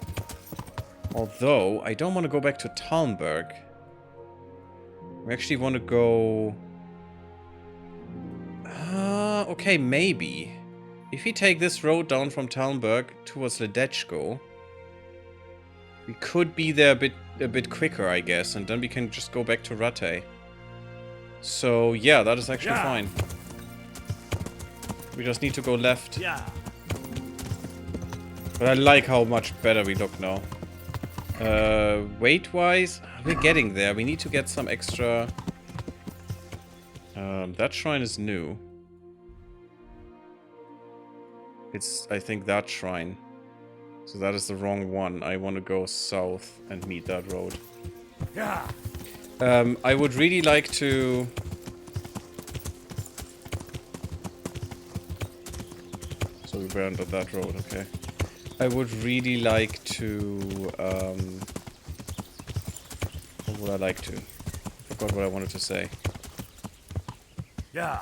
Although, I don't want to go back to Talmberg. We actually want to go... okay, maybe. if we take this road down from Talmberg towards Ledechko, we could be there a bit quicker, I guess, and then we can just go back to Rattay. So yeah, that is actually fine. We just need to go left. Yeah. But I like how much better we look now. Weight-wise, we're getting there. We need to get some extra... that shrine is new. It's, I think, that shrine. So that is the wrong one. I want to go south and meet that road. Yeah. I would really like to... So we were under that road, okay. I would really like to... what would I like to? I forgot what I wanted to say. Yeah.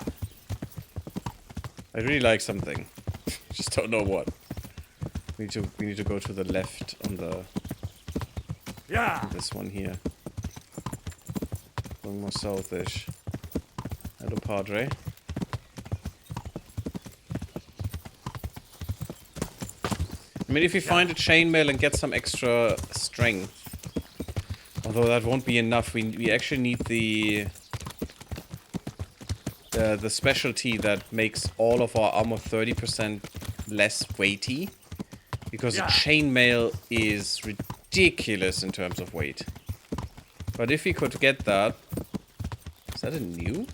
I really like something. Just don't know what. We need to go to the left on the... Yeah. This one here. Going more southish. Hello, Padre. I mean, if we find a chainmail and get some extra strength, although that won't be enough, we actually need the specialty that makes all of our armor 30% less weighty, because a chainmail is ridiculous in terms of weight. But if we could get that, is that a new?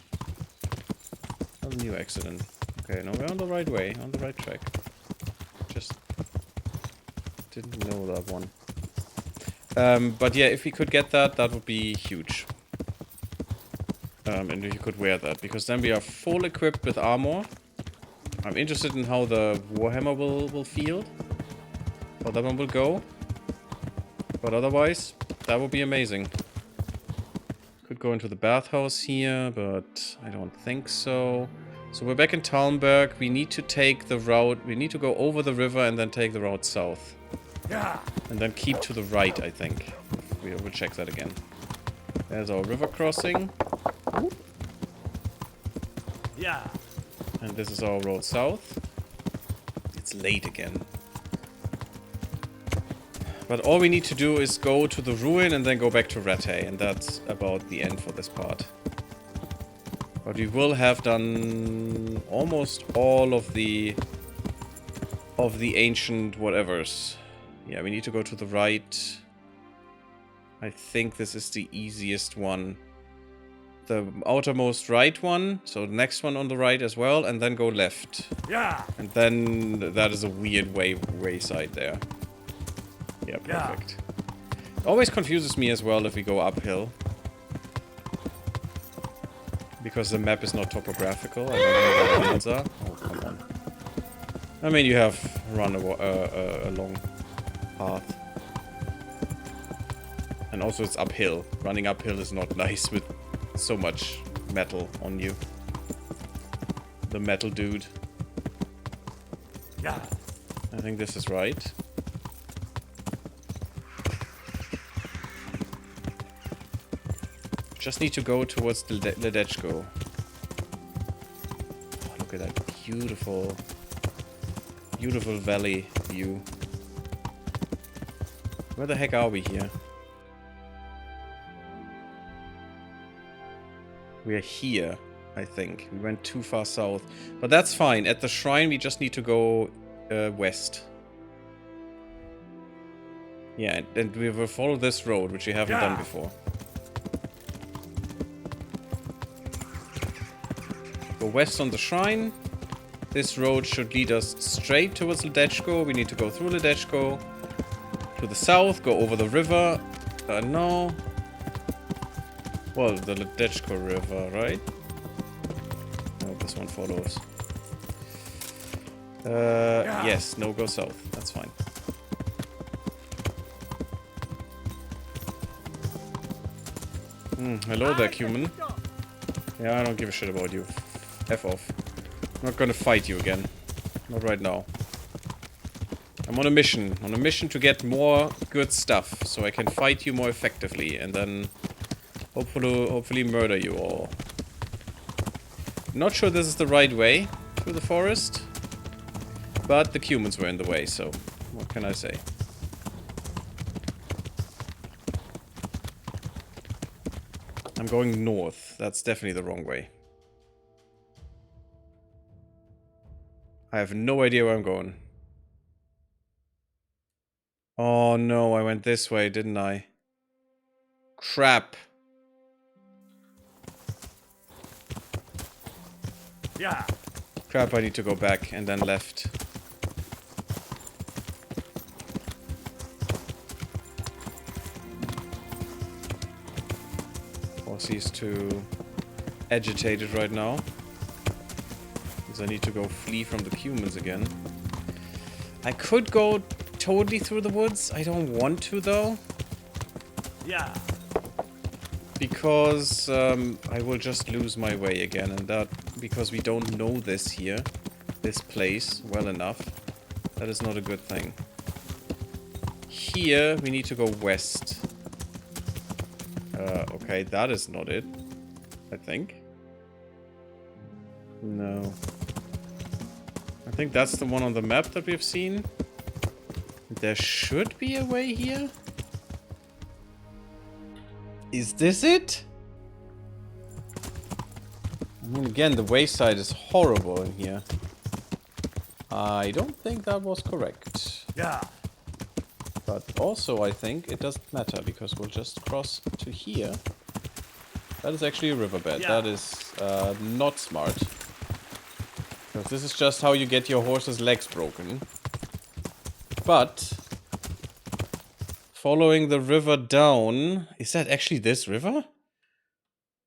Not a new accident. Okay, no, we're on the right way, on the right track. Just didn't know that one. But yeah, if we could get that, that would be huge. And if you could wear that, because then we are full equipped with armor. I'm interested in how the Warhammer will feel. How that one will go. But otherwise, that would be amazing. Could go into the bathhouse here, but I don't think so. So we're back in Talmberg. We need to take the route. We need to go over the river and then take the route south. Yeah. And then keep to the right, I think. We'll check that again. There's our river crossing. Yeah. And this is our road south. It's late again. But all we need to do is go to the ruin and then go back to Rattay, and that's about the end for this part. But we will have done almost all of the ancient whatevers. Yeah, we need to go to the right. I think this is the easiest one. The outermost right one, so the next one on the right as well, and then go left. Yeah. And then that is a weird wayside there. Yeah, perfect. It always confuses me as well if we go uphill. Because the map is not topographical. I don't know where the hills are. Oh, come on. I mean, you have run a long path. And also it's uphill. Running uphill is not nice with so much metal on you. The metal dude. Yeah. I think this is right. Just need to go towards the Ledechko. Oh, look at that beautiful, beautiful valley view. Where the heck are we here? We are here, I think. We went too far south. But that's fine. At the shrine, we just need to go west. Yeah, and we will follow this road, which we haven't done before. Go west on the shrine. This road should lead us straight towards Ledechko. We need to go through Ledechko. To the south, go over the river. No. Well, the Ledechko River, right? No, this one follows. Yes, no, go south. That's fine. Hello there, human. Yeah, I don't give a shit about you. F off. I'm not gonna fight you again. Not right now. I'm on a mission. On a mission to get more good stuff, so I can fight you more effectively, and then hopefully murder you all. Not sure this is the right way through the forest. But the humans were in the way, so what can I say? I'm going north. That's definitely the wrong way. I have no idea where I'm going. Oh no, I went this way, didn't I? Crap. Yeah. Crap, I need to go back and then left. He's too agitated right now. Because I need to go flee from the humans again. I could go totally through the woods. I don't want to though. Yeah. Because I will just lose my way again. And that, because we don't know this here, this place, well enough. That is not a good thing. Here, we need to go west. Okay, that is not it. I think. No. I think that's the one on the map that we've seen. There should be a way here. Is this it? I mean, again, the wayside is horrible in here. I don't think that was correct. Yeah. But also, I think it doesn't matter, because we'll just cross to here. That is actually a riverbed. Yeah. That is not smart. Because this is just how you get your horse's legs broken. But following the river down... Is that actually this river?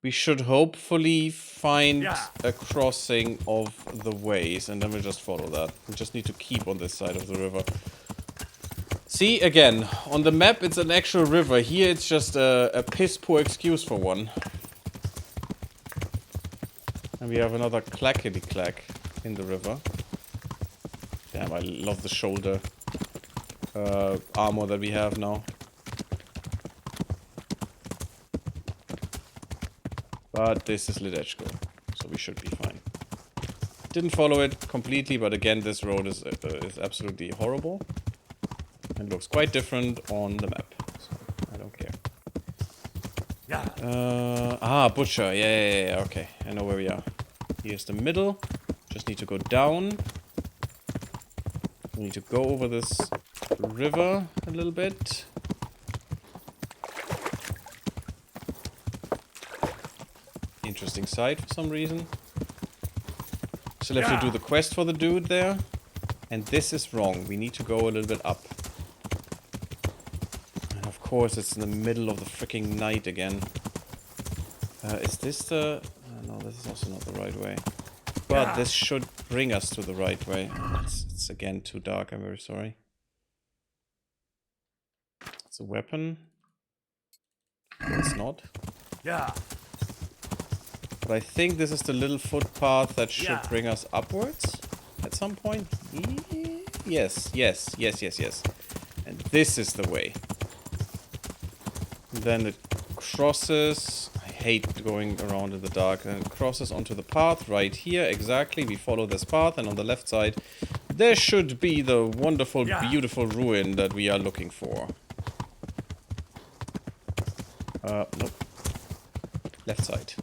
We should hopefully find a crossing of the ways, and then we'll just follow that. We just need to keep on this side of the river. See, again, on the map it's an actual river. Here it's just a piss-poor excuse for one. And we have another clackety-clack in the river. Damn, I love the shoulder armor that we have now. But this is Lite, so we should be fine. Didn't follow it completely, but again, this road is absolutely horrible. And looks quite different on the map, so I don't care. Yeah. Butcher. Yeah, okay. I know where we are. Here's the middle. Just need to go down. We need to go over this river a little bit. Interesting sight for some reason. Still have to do the quest for the dude there. And this is wrong. We need to go a little bit up. And of course it's in the middle of the freaking night again. Is this the... no, this is also not the right way. But this should bring us to the right way. It's again too dark, I'm very sorry. It's a weapon. It's not. Yeah. But I think this is the little footpath that should bring us upwards at some point. Yes. And this is the way. And then it crosses... I hate going around in the dark. And it crosses onto the path right here. Exactly. We follow this path. And on the left side, there should be the wonderful, beautiful ruin that we are looking for. Nope. Left side.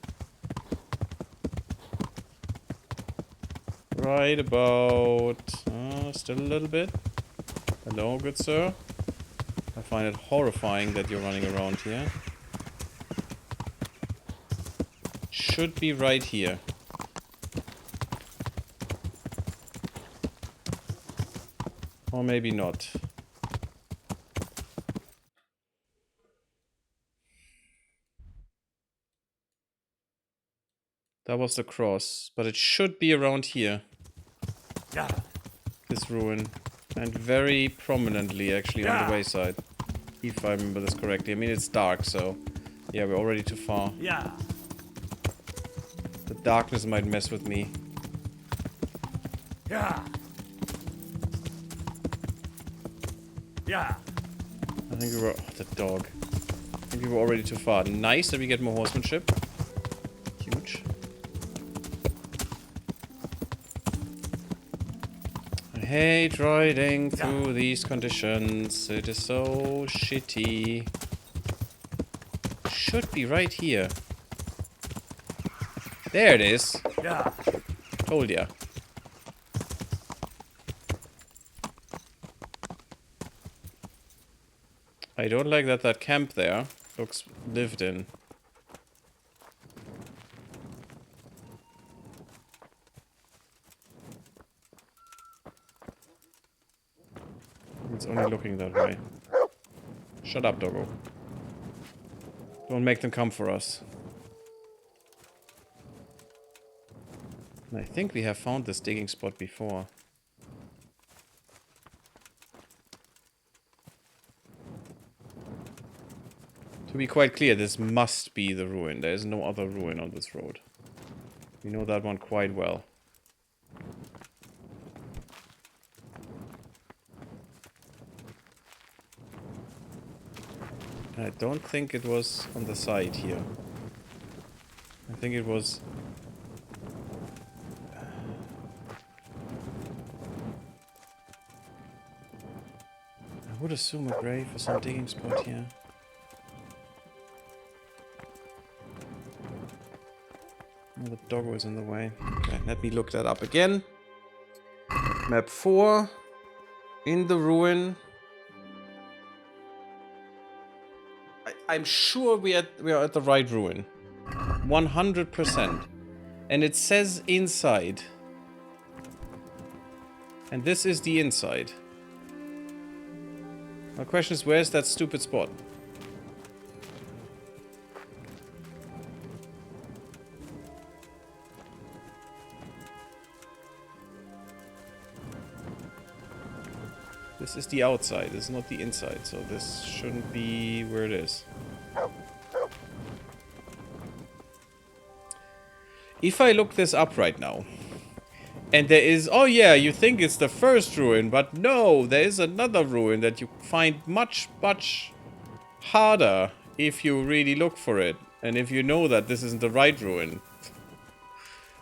Right about... still a little bit. Hello, good sir. I find it horrifying that you're running around here. Should be right here. Or maybe not. That was the cross, but it should be around here. Yeah. This ruin. And very prominently, actually, on the wayside. If I remember this correctly. I mean, it's dark, so... Yeah, we're already too far. Yeah. The darkness might mess with me. Yeah. Yeah. I think we were... Oh, the dog. I think we were already too far. Nice that we get more horsemanship. Huge. I hate riding through these conditions. It is so shitty. Should be right here. There it is. Yeah. Told ya. I don't like that camp there looks lived in. It's only looking that way. Shut up, doggo. Don't make them come for us. And I think we have found this digging spot before. To be quite clear, this must be the ruin. There is no other ruin on this road. We know that one quite well. I don't think it was on the side here. I think it was... I would assume a grave or some digging spot here. Oh, the doggo is in the way. Okay, let me look that up again. Map 4. In the ruin. I'm sure we are at the right ruin. 100%. And it says inside. And this is the inside. My question is, where's that stupid spot? This is the outside, this is not the inside, so this shouldn't be where it is. If I look this up right now, and there is, oh yeah, you think it's the first ruin, but no, there is another ruin that you find much, much harder if you really look for it, and if you know that this isn't the right ruin.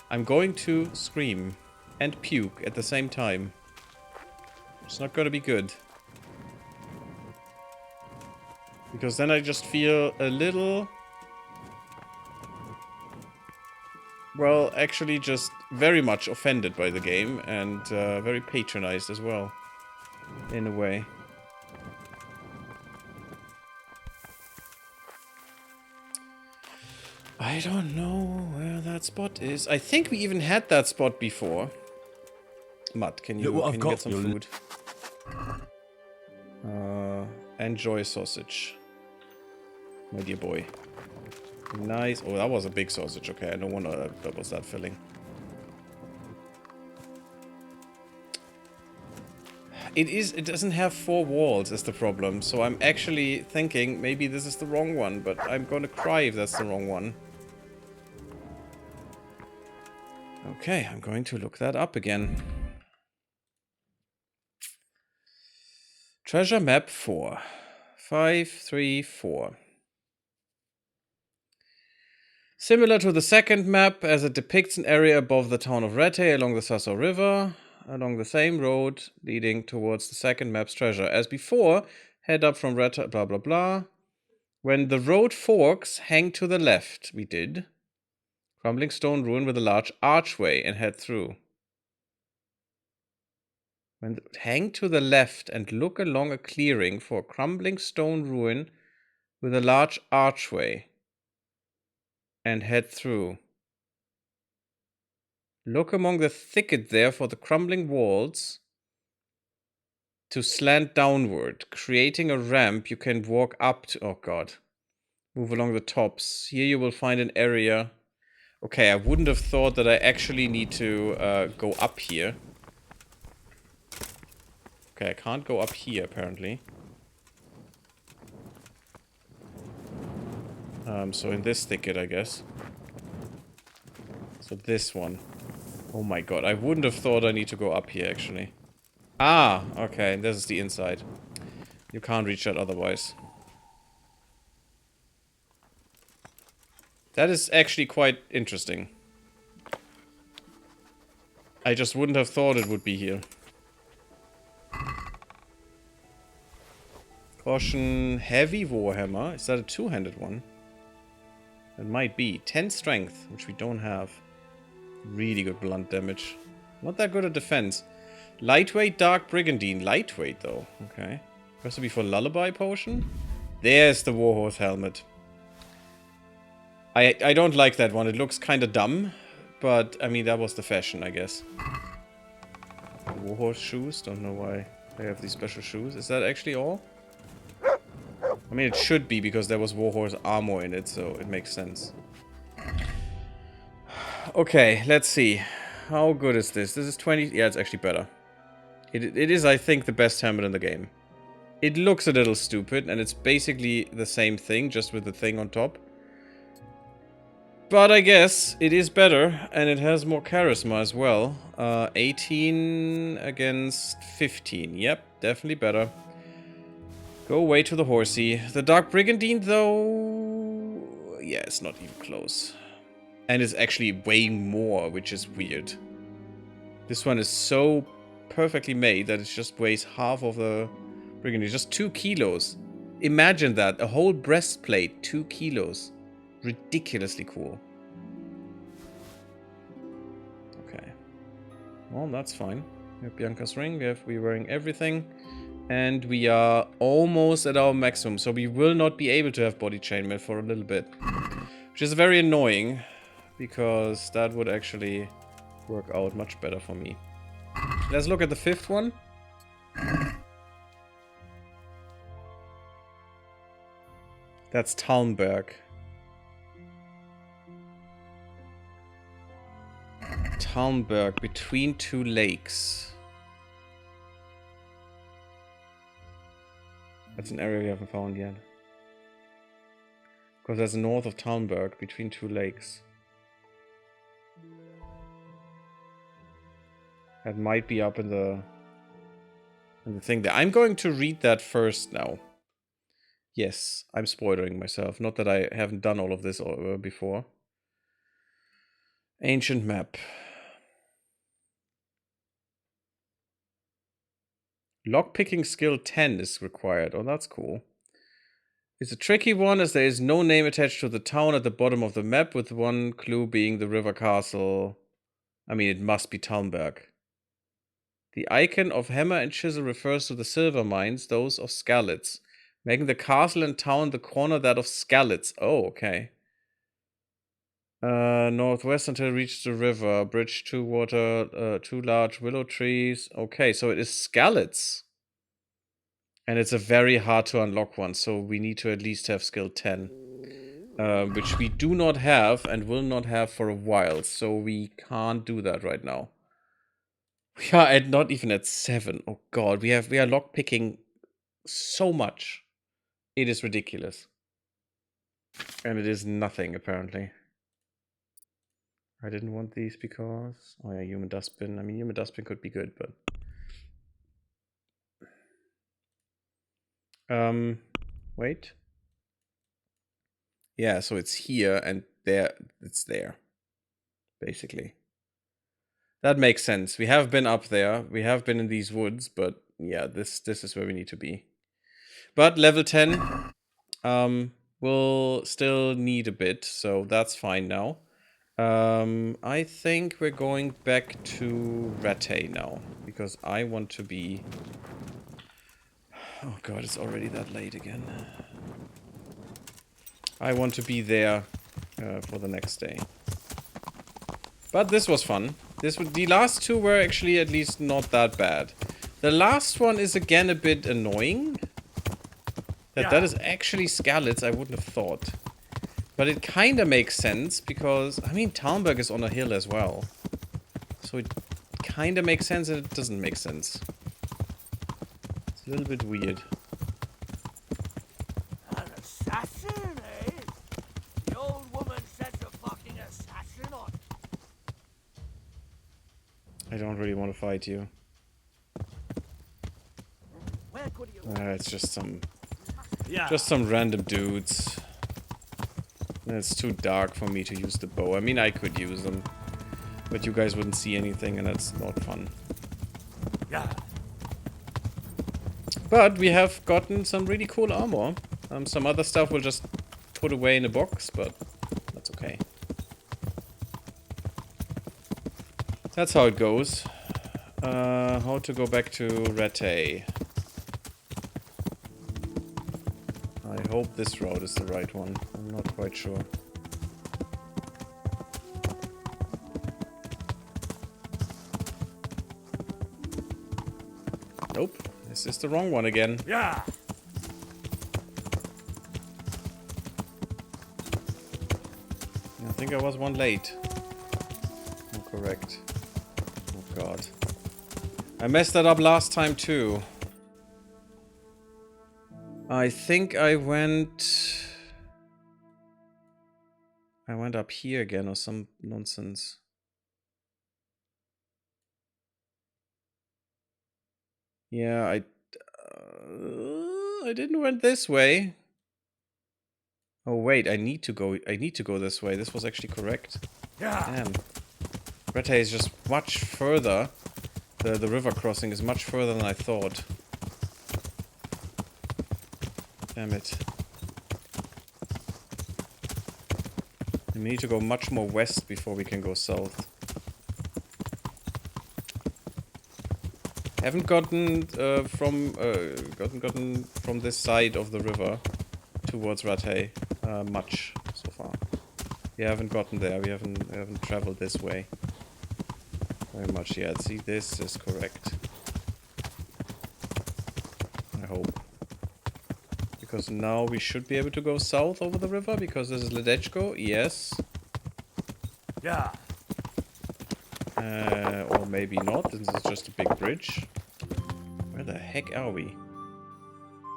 I'm going to scream and puke at the same time. It's not gonna be good. Because then I just feel a little... well, actually just very much offended by the game and very patronized as well, in a way. I don't know where that spot is. I think we even had that spot before. Matt, can you get some food? Enjoy sausage. My dear boy. Nice. Oh, that was a big sausage. Okay, no wonder that was that filling. It doesn't have 4 walls is the problem. So I'm actually thinking maybe this is the wrong one, but I'm gonna cry if that's the wrong one. Okay, I'm going to look that up again. Treasure map 4. 534. Similar to the second map, as it depicts an area above the town of Reticle along the Sasso River, along the same road leading towards the second map's treasure. As before, head up from Reticle, blah blah blah. When the road forks, hang to the left. We did. Crumbling stone ruin with a large archway and head through. Hang to the left and look along a clearing for a crumbling stone ruin with a large archway. And head through. Look among the thicket there for the crumbling walls to slant downward, creating a ramp you can walk up to. Oh god. Move along the tops. Here you will find an area. Okay, I wouldn't have thought that I actually need to go up here. Okay, I can't go up here apparently. So in this thicket, I guess. So this one. Oh my god, I wouldn't have thought I need to go up here, actually. Ah, okay, this is the inside. You can't reach that otherwise. That is actually quite interesting. I just wouldn't have thought it would be here. Caution heavy Warhammer. Is that a two-handed one? It might be. 10 strength, which we don't have. Really good blunt damage. Not that good at defense. Lightweight Dark Brigandine. Lightweight though. Okay. Recipe for Lullaby Potion. There's the Warhorse helmet. I don't like that one. It looks kind of dumb. But, I mean, that was the fashion, I guess. Warhorse shoes. Don't know why they have these special shoes. Is that actually all? I mean, it should be because there was Warhorse armor in it, so it makes sense. Okay, let's see. How good is this? This is 20... Yeah, it's actually better. It is, I think, the best helmet in the game. It looks a little stupid, and it's basically the same thing, just with the thing on top. But I guess it is better, and it has more charisma as well. 18 against 15. Yep, definitely better. Go away to the horsey. The Dark Brigandine, though... Yeah, it's not even close. And it's actually weighing more, which is weird. This one is so perfectly made that it just weighs half of the Brigandine. Just 2 kilos. Imagine that. A whole breastplate, 2 kilos. Ridiculously cool. Okay. Well, that's fine. We have Bianca's ring. We're wearing everything. And we are almost at our maximum. So we will not be able to have body chainmail for a little bit. Which is very annoying. Because that would actually work out much better for me. Let's look at the 5th one. That's Talmberg. Talmberg, between 2 lakes. That's an area we haven't found yet. Because that's north of Talmberg, between 2 lakes. That might be up in the thing there. I'm going to read that first now. Yes, I'm spoiling myself. Not that I haven't done all of this before. Ancient map. Lockpicking skill 10 is required. Oh, that's cool. It's a tricky one as there is no name attached to the town at the bottom of the map, with one clue being the river castle. I mean, it must be Talmberg. The icon of hammer and chisel refers to the silver mines, those of Skalitz, making the castle and town the corner that of Skalitz. Oh, okay. Northwest until it reaches the river. Bridge to water, 2 large willow trees. Okay, so it is Skalitz. And it's a very hard to unlock one, so we need to at least have skill 10. Which we do not have and will not have for a while, so we can't do that right now. We are at not even at 7. Oh god, we are lockpicking so much. It is ridiculous. And it is nothing, apparently. I didn't want these because... Oh yeah, human dustbin. I mean, human dustbin could be good, but... Wait. Yeah, so it's here and there. It's there. Basically. That makes sense. We have been up there. We have been in these woods, but yeah, this is where we need to be. But level 10 will still need a bit, so that's fine now. I think we're going back to Reticle now, because I want to be... Oh god, it's already that late again. I want to be there for the next day. But this was fun. The last 2 were actually at least not that bad. The last one is again a bit annoying. That is actually Skalitz, I wouldn't have thought. But it kind of makes sense because, I mean, Talmberg is on a hill as well. So it kind of makes sense and it doesn't make sense. It's a little bit weird. An assassin, eh? The old woman sets a fucking assassin on. I don't really want to fight you. Where could you... It's just some... Yeah. Just some random dudes. It's too dark for me to use the bow. I mean, I could use them. But you guys wouldn't see anything and that's not fun. Yeah. But we have gotten some really cool armor. Some other stuff we'll just put away in a box, but that's okay. That's how it goes. How to go back to Reticle. I hope this road is the right one. I'm not quite sure. Nope. This is the wrong one again. Yeah. I think I was one late. Oh, correct. Oh god. I messed that up last time too. I think I went up here again or some nonsense. Yeah, I didn't went this way. Oh wait, I need to go this way. This was actually correct. Yeah. Damn. Reticle is just much further. The river crossing is much further than I thought. Damn it. We need to go much more west before we can go south. Haven't gotten from this side of the river towards Reticle much so far. We haven't gotten there. We haven't traveled this way very much yet. See, this is correct. I hope. Because now we should be able to go south over the river, because this is Ledechko, yes. Yeah. Or maybe not, this is just a big bridge. Where the heck are we?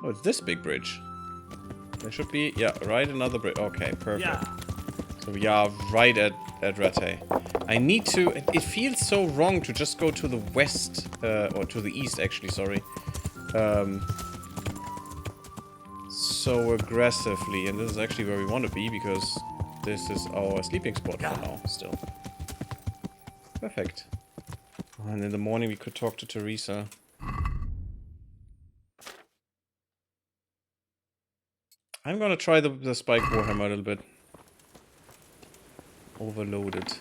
Oh, it's this big bridge. There should be, yeah, right, another bridge. Okay, perfect. Yeah. So we are right at Reticle. I need to, it feels so wrong to just go to the west, or to the east actually, sorry. So aggressively, and this is actually where we want to be, because this is our sleeping spot for now, still. Perfect. And in the morning we could talk to Teresa. I'm gonna try the Spike Warhammer a little bit. Overloaded.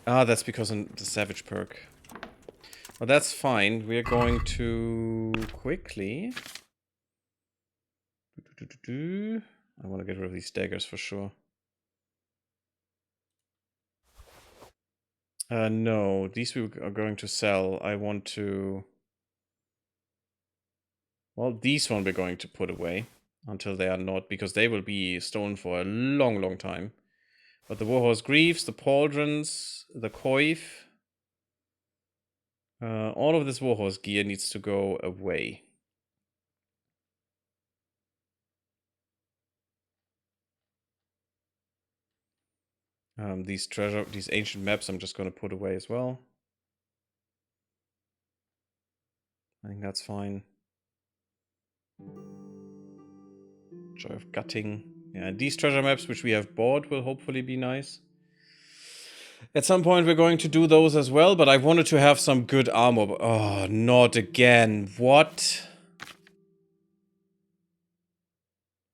Ah, that's because of the Savage perk. Well, that's fine. We're going to quickly... I want to get rid of these daggers for sure. No, these we are going to sell. I want to... Well, these one we're going to put away until they are not, because they will be stolen for a long, long time. But the Warhorse Greaves, the Pauldrons, the Coif, all of this Warhorse gear needs to go away. These ancient maps I'm just going to put away as well. I think that's fine. Joy of Gutting. Yeah, these treasure maps which we have bought will hopefully be nice. At some point we're going to do those as well, but I wanted to have some good armor. Oh, not again. What?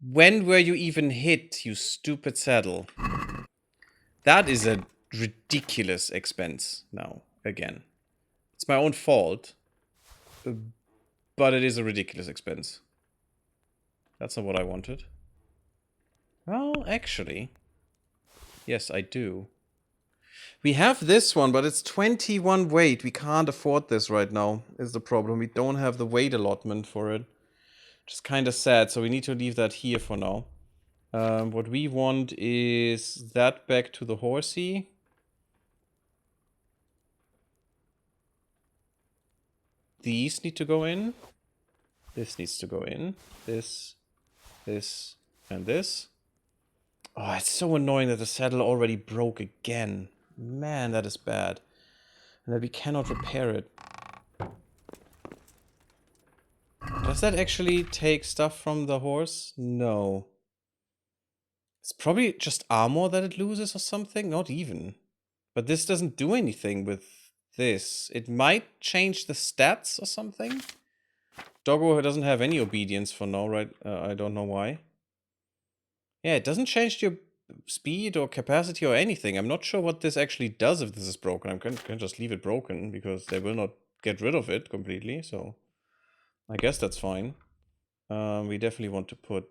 When were you even hit, you stupid saddle? That is a ridiculous expense now, again. It's my own fault, but it is a ridiculous expense. That's not what I wanted. Well, actually, yes, I do. We have this one, but it's 21 weight. We can't afford this right now, is the problem. We don't have the weight allotment for it. Which is kind of sad, so we need to leave that here for now. What we want is that back to the horsey. These need to go in. This needs to go in. This, and this. Oh, it's so annoying that the saddle already broke again. Man, that is bad. And that we cannot repair it. Does that actually take stuff from the horse? No. It's probably just armor that it loses or something? Not even. But this doesn't do anything with this. It might change the stats or something. Doggo doesn't have any obedience for now, right? I don't know why. Yeah, it doesn't change your speed or capacity or anything. I'm not sure what this actually does if this is broken. I can just leave it broken because they will not get rid of it completely. So I guess that's fine. We definitely want to put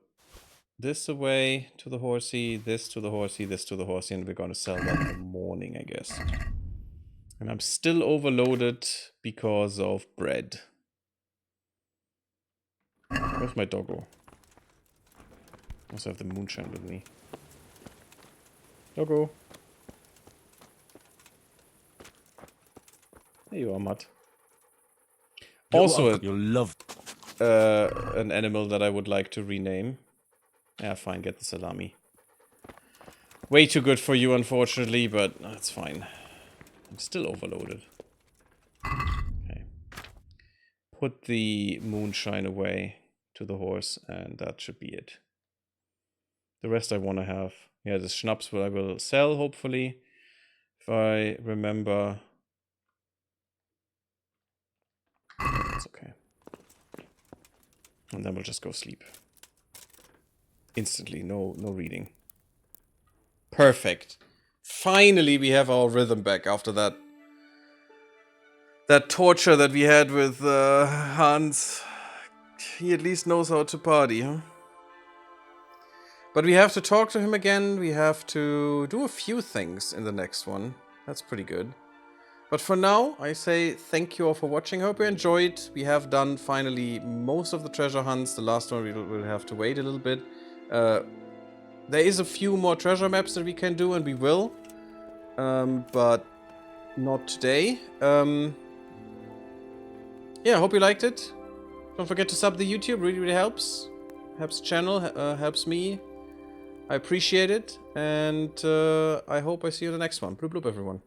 this away to the horsey, this to the horsey, this to the horsey, and we're going to sell that in the morning, I guess. And I'm still overloaded because of bread. Where's my doggo? I also have the moonshine with me. Doggo. There you are, Matt. Also, You'll love. an animal that I would like to rename. Yeah, fine, get the salami. Way too good for you, unfortunately, but that's fine. I'm still overloaded. Okay. Put the moonshine away to the horse, and that should be it. The rest I want to have. Yeah, the schnapps I will sell, hopefully. If I remember. It's okay. And then we'll just go sleep. Instantly, no reading. Perfect. Finally, we have our rhythm back after that torture that we had with Hans. He at least knows how to party, huh? But we have to talk to him again. We have to do a few things in the next one. That's pretty good. But for now, I say thank you all for watching. Hope you enjoyed. We have done finally most of the treasure hunts. The last one we'll have to wait a little bit. There is a few more treasure maps that we can do, and we will. But not today. Yeah, hope you liked it. Don't forget to sub the YouTube. Really helps. Helps the channel. Helps me. I appreciate it. And I hope I see you in the next one. Bloop bloop, everyone.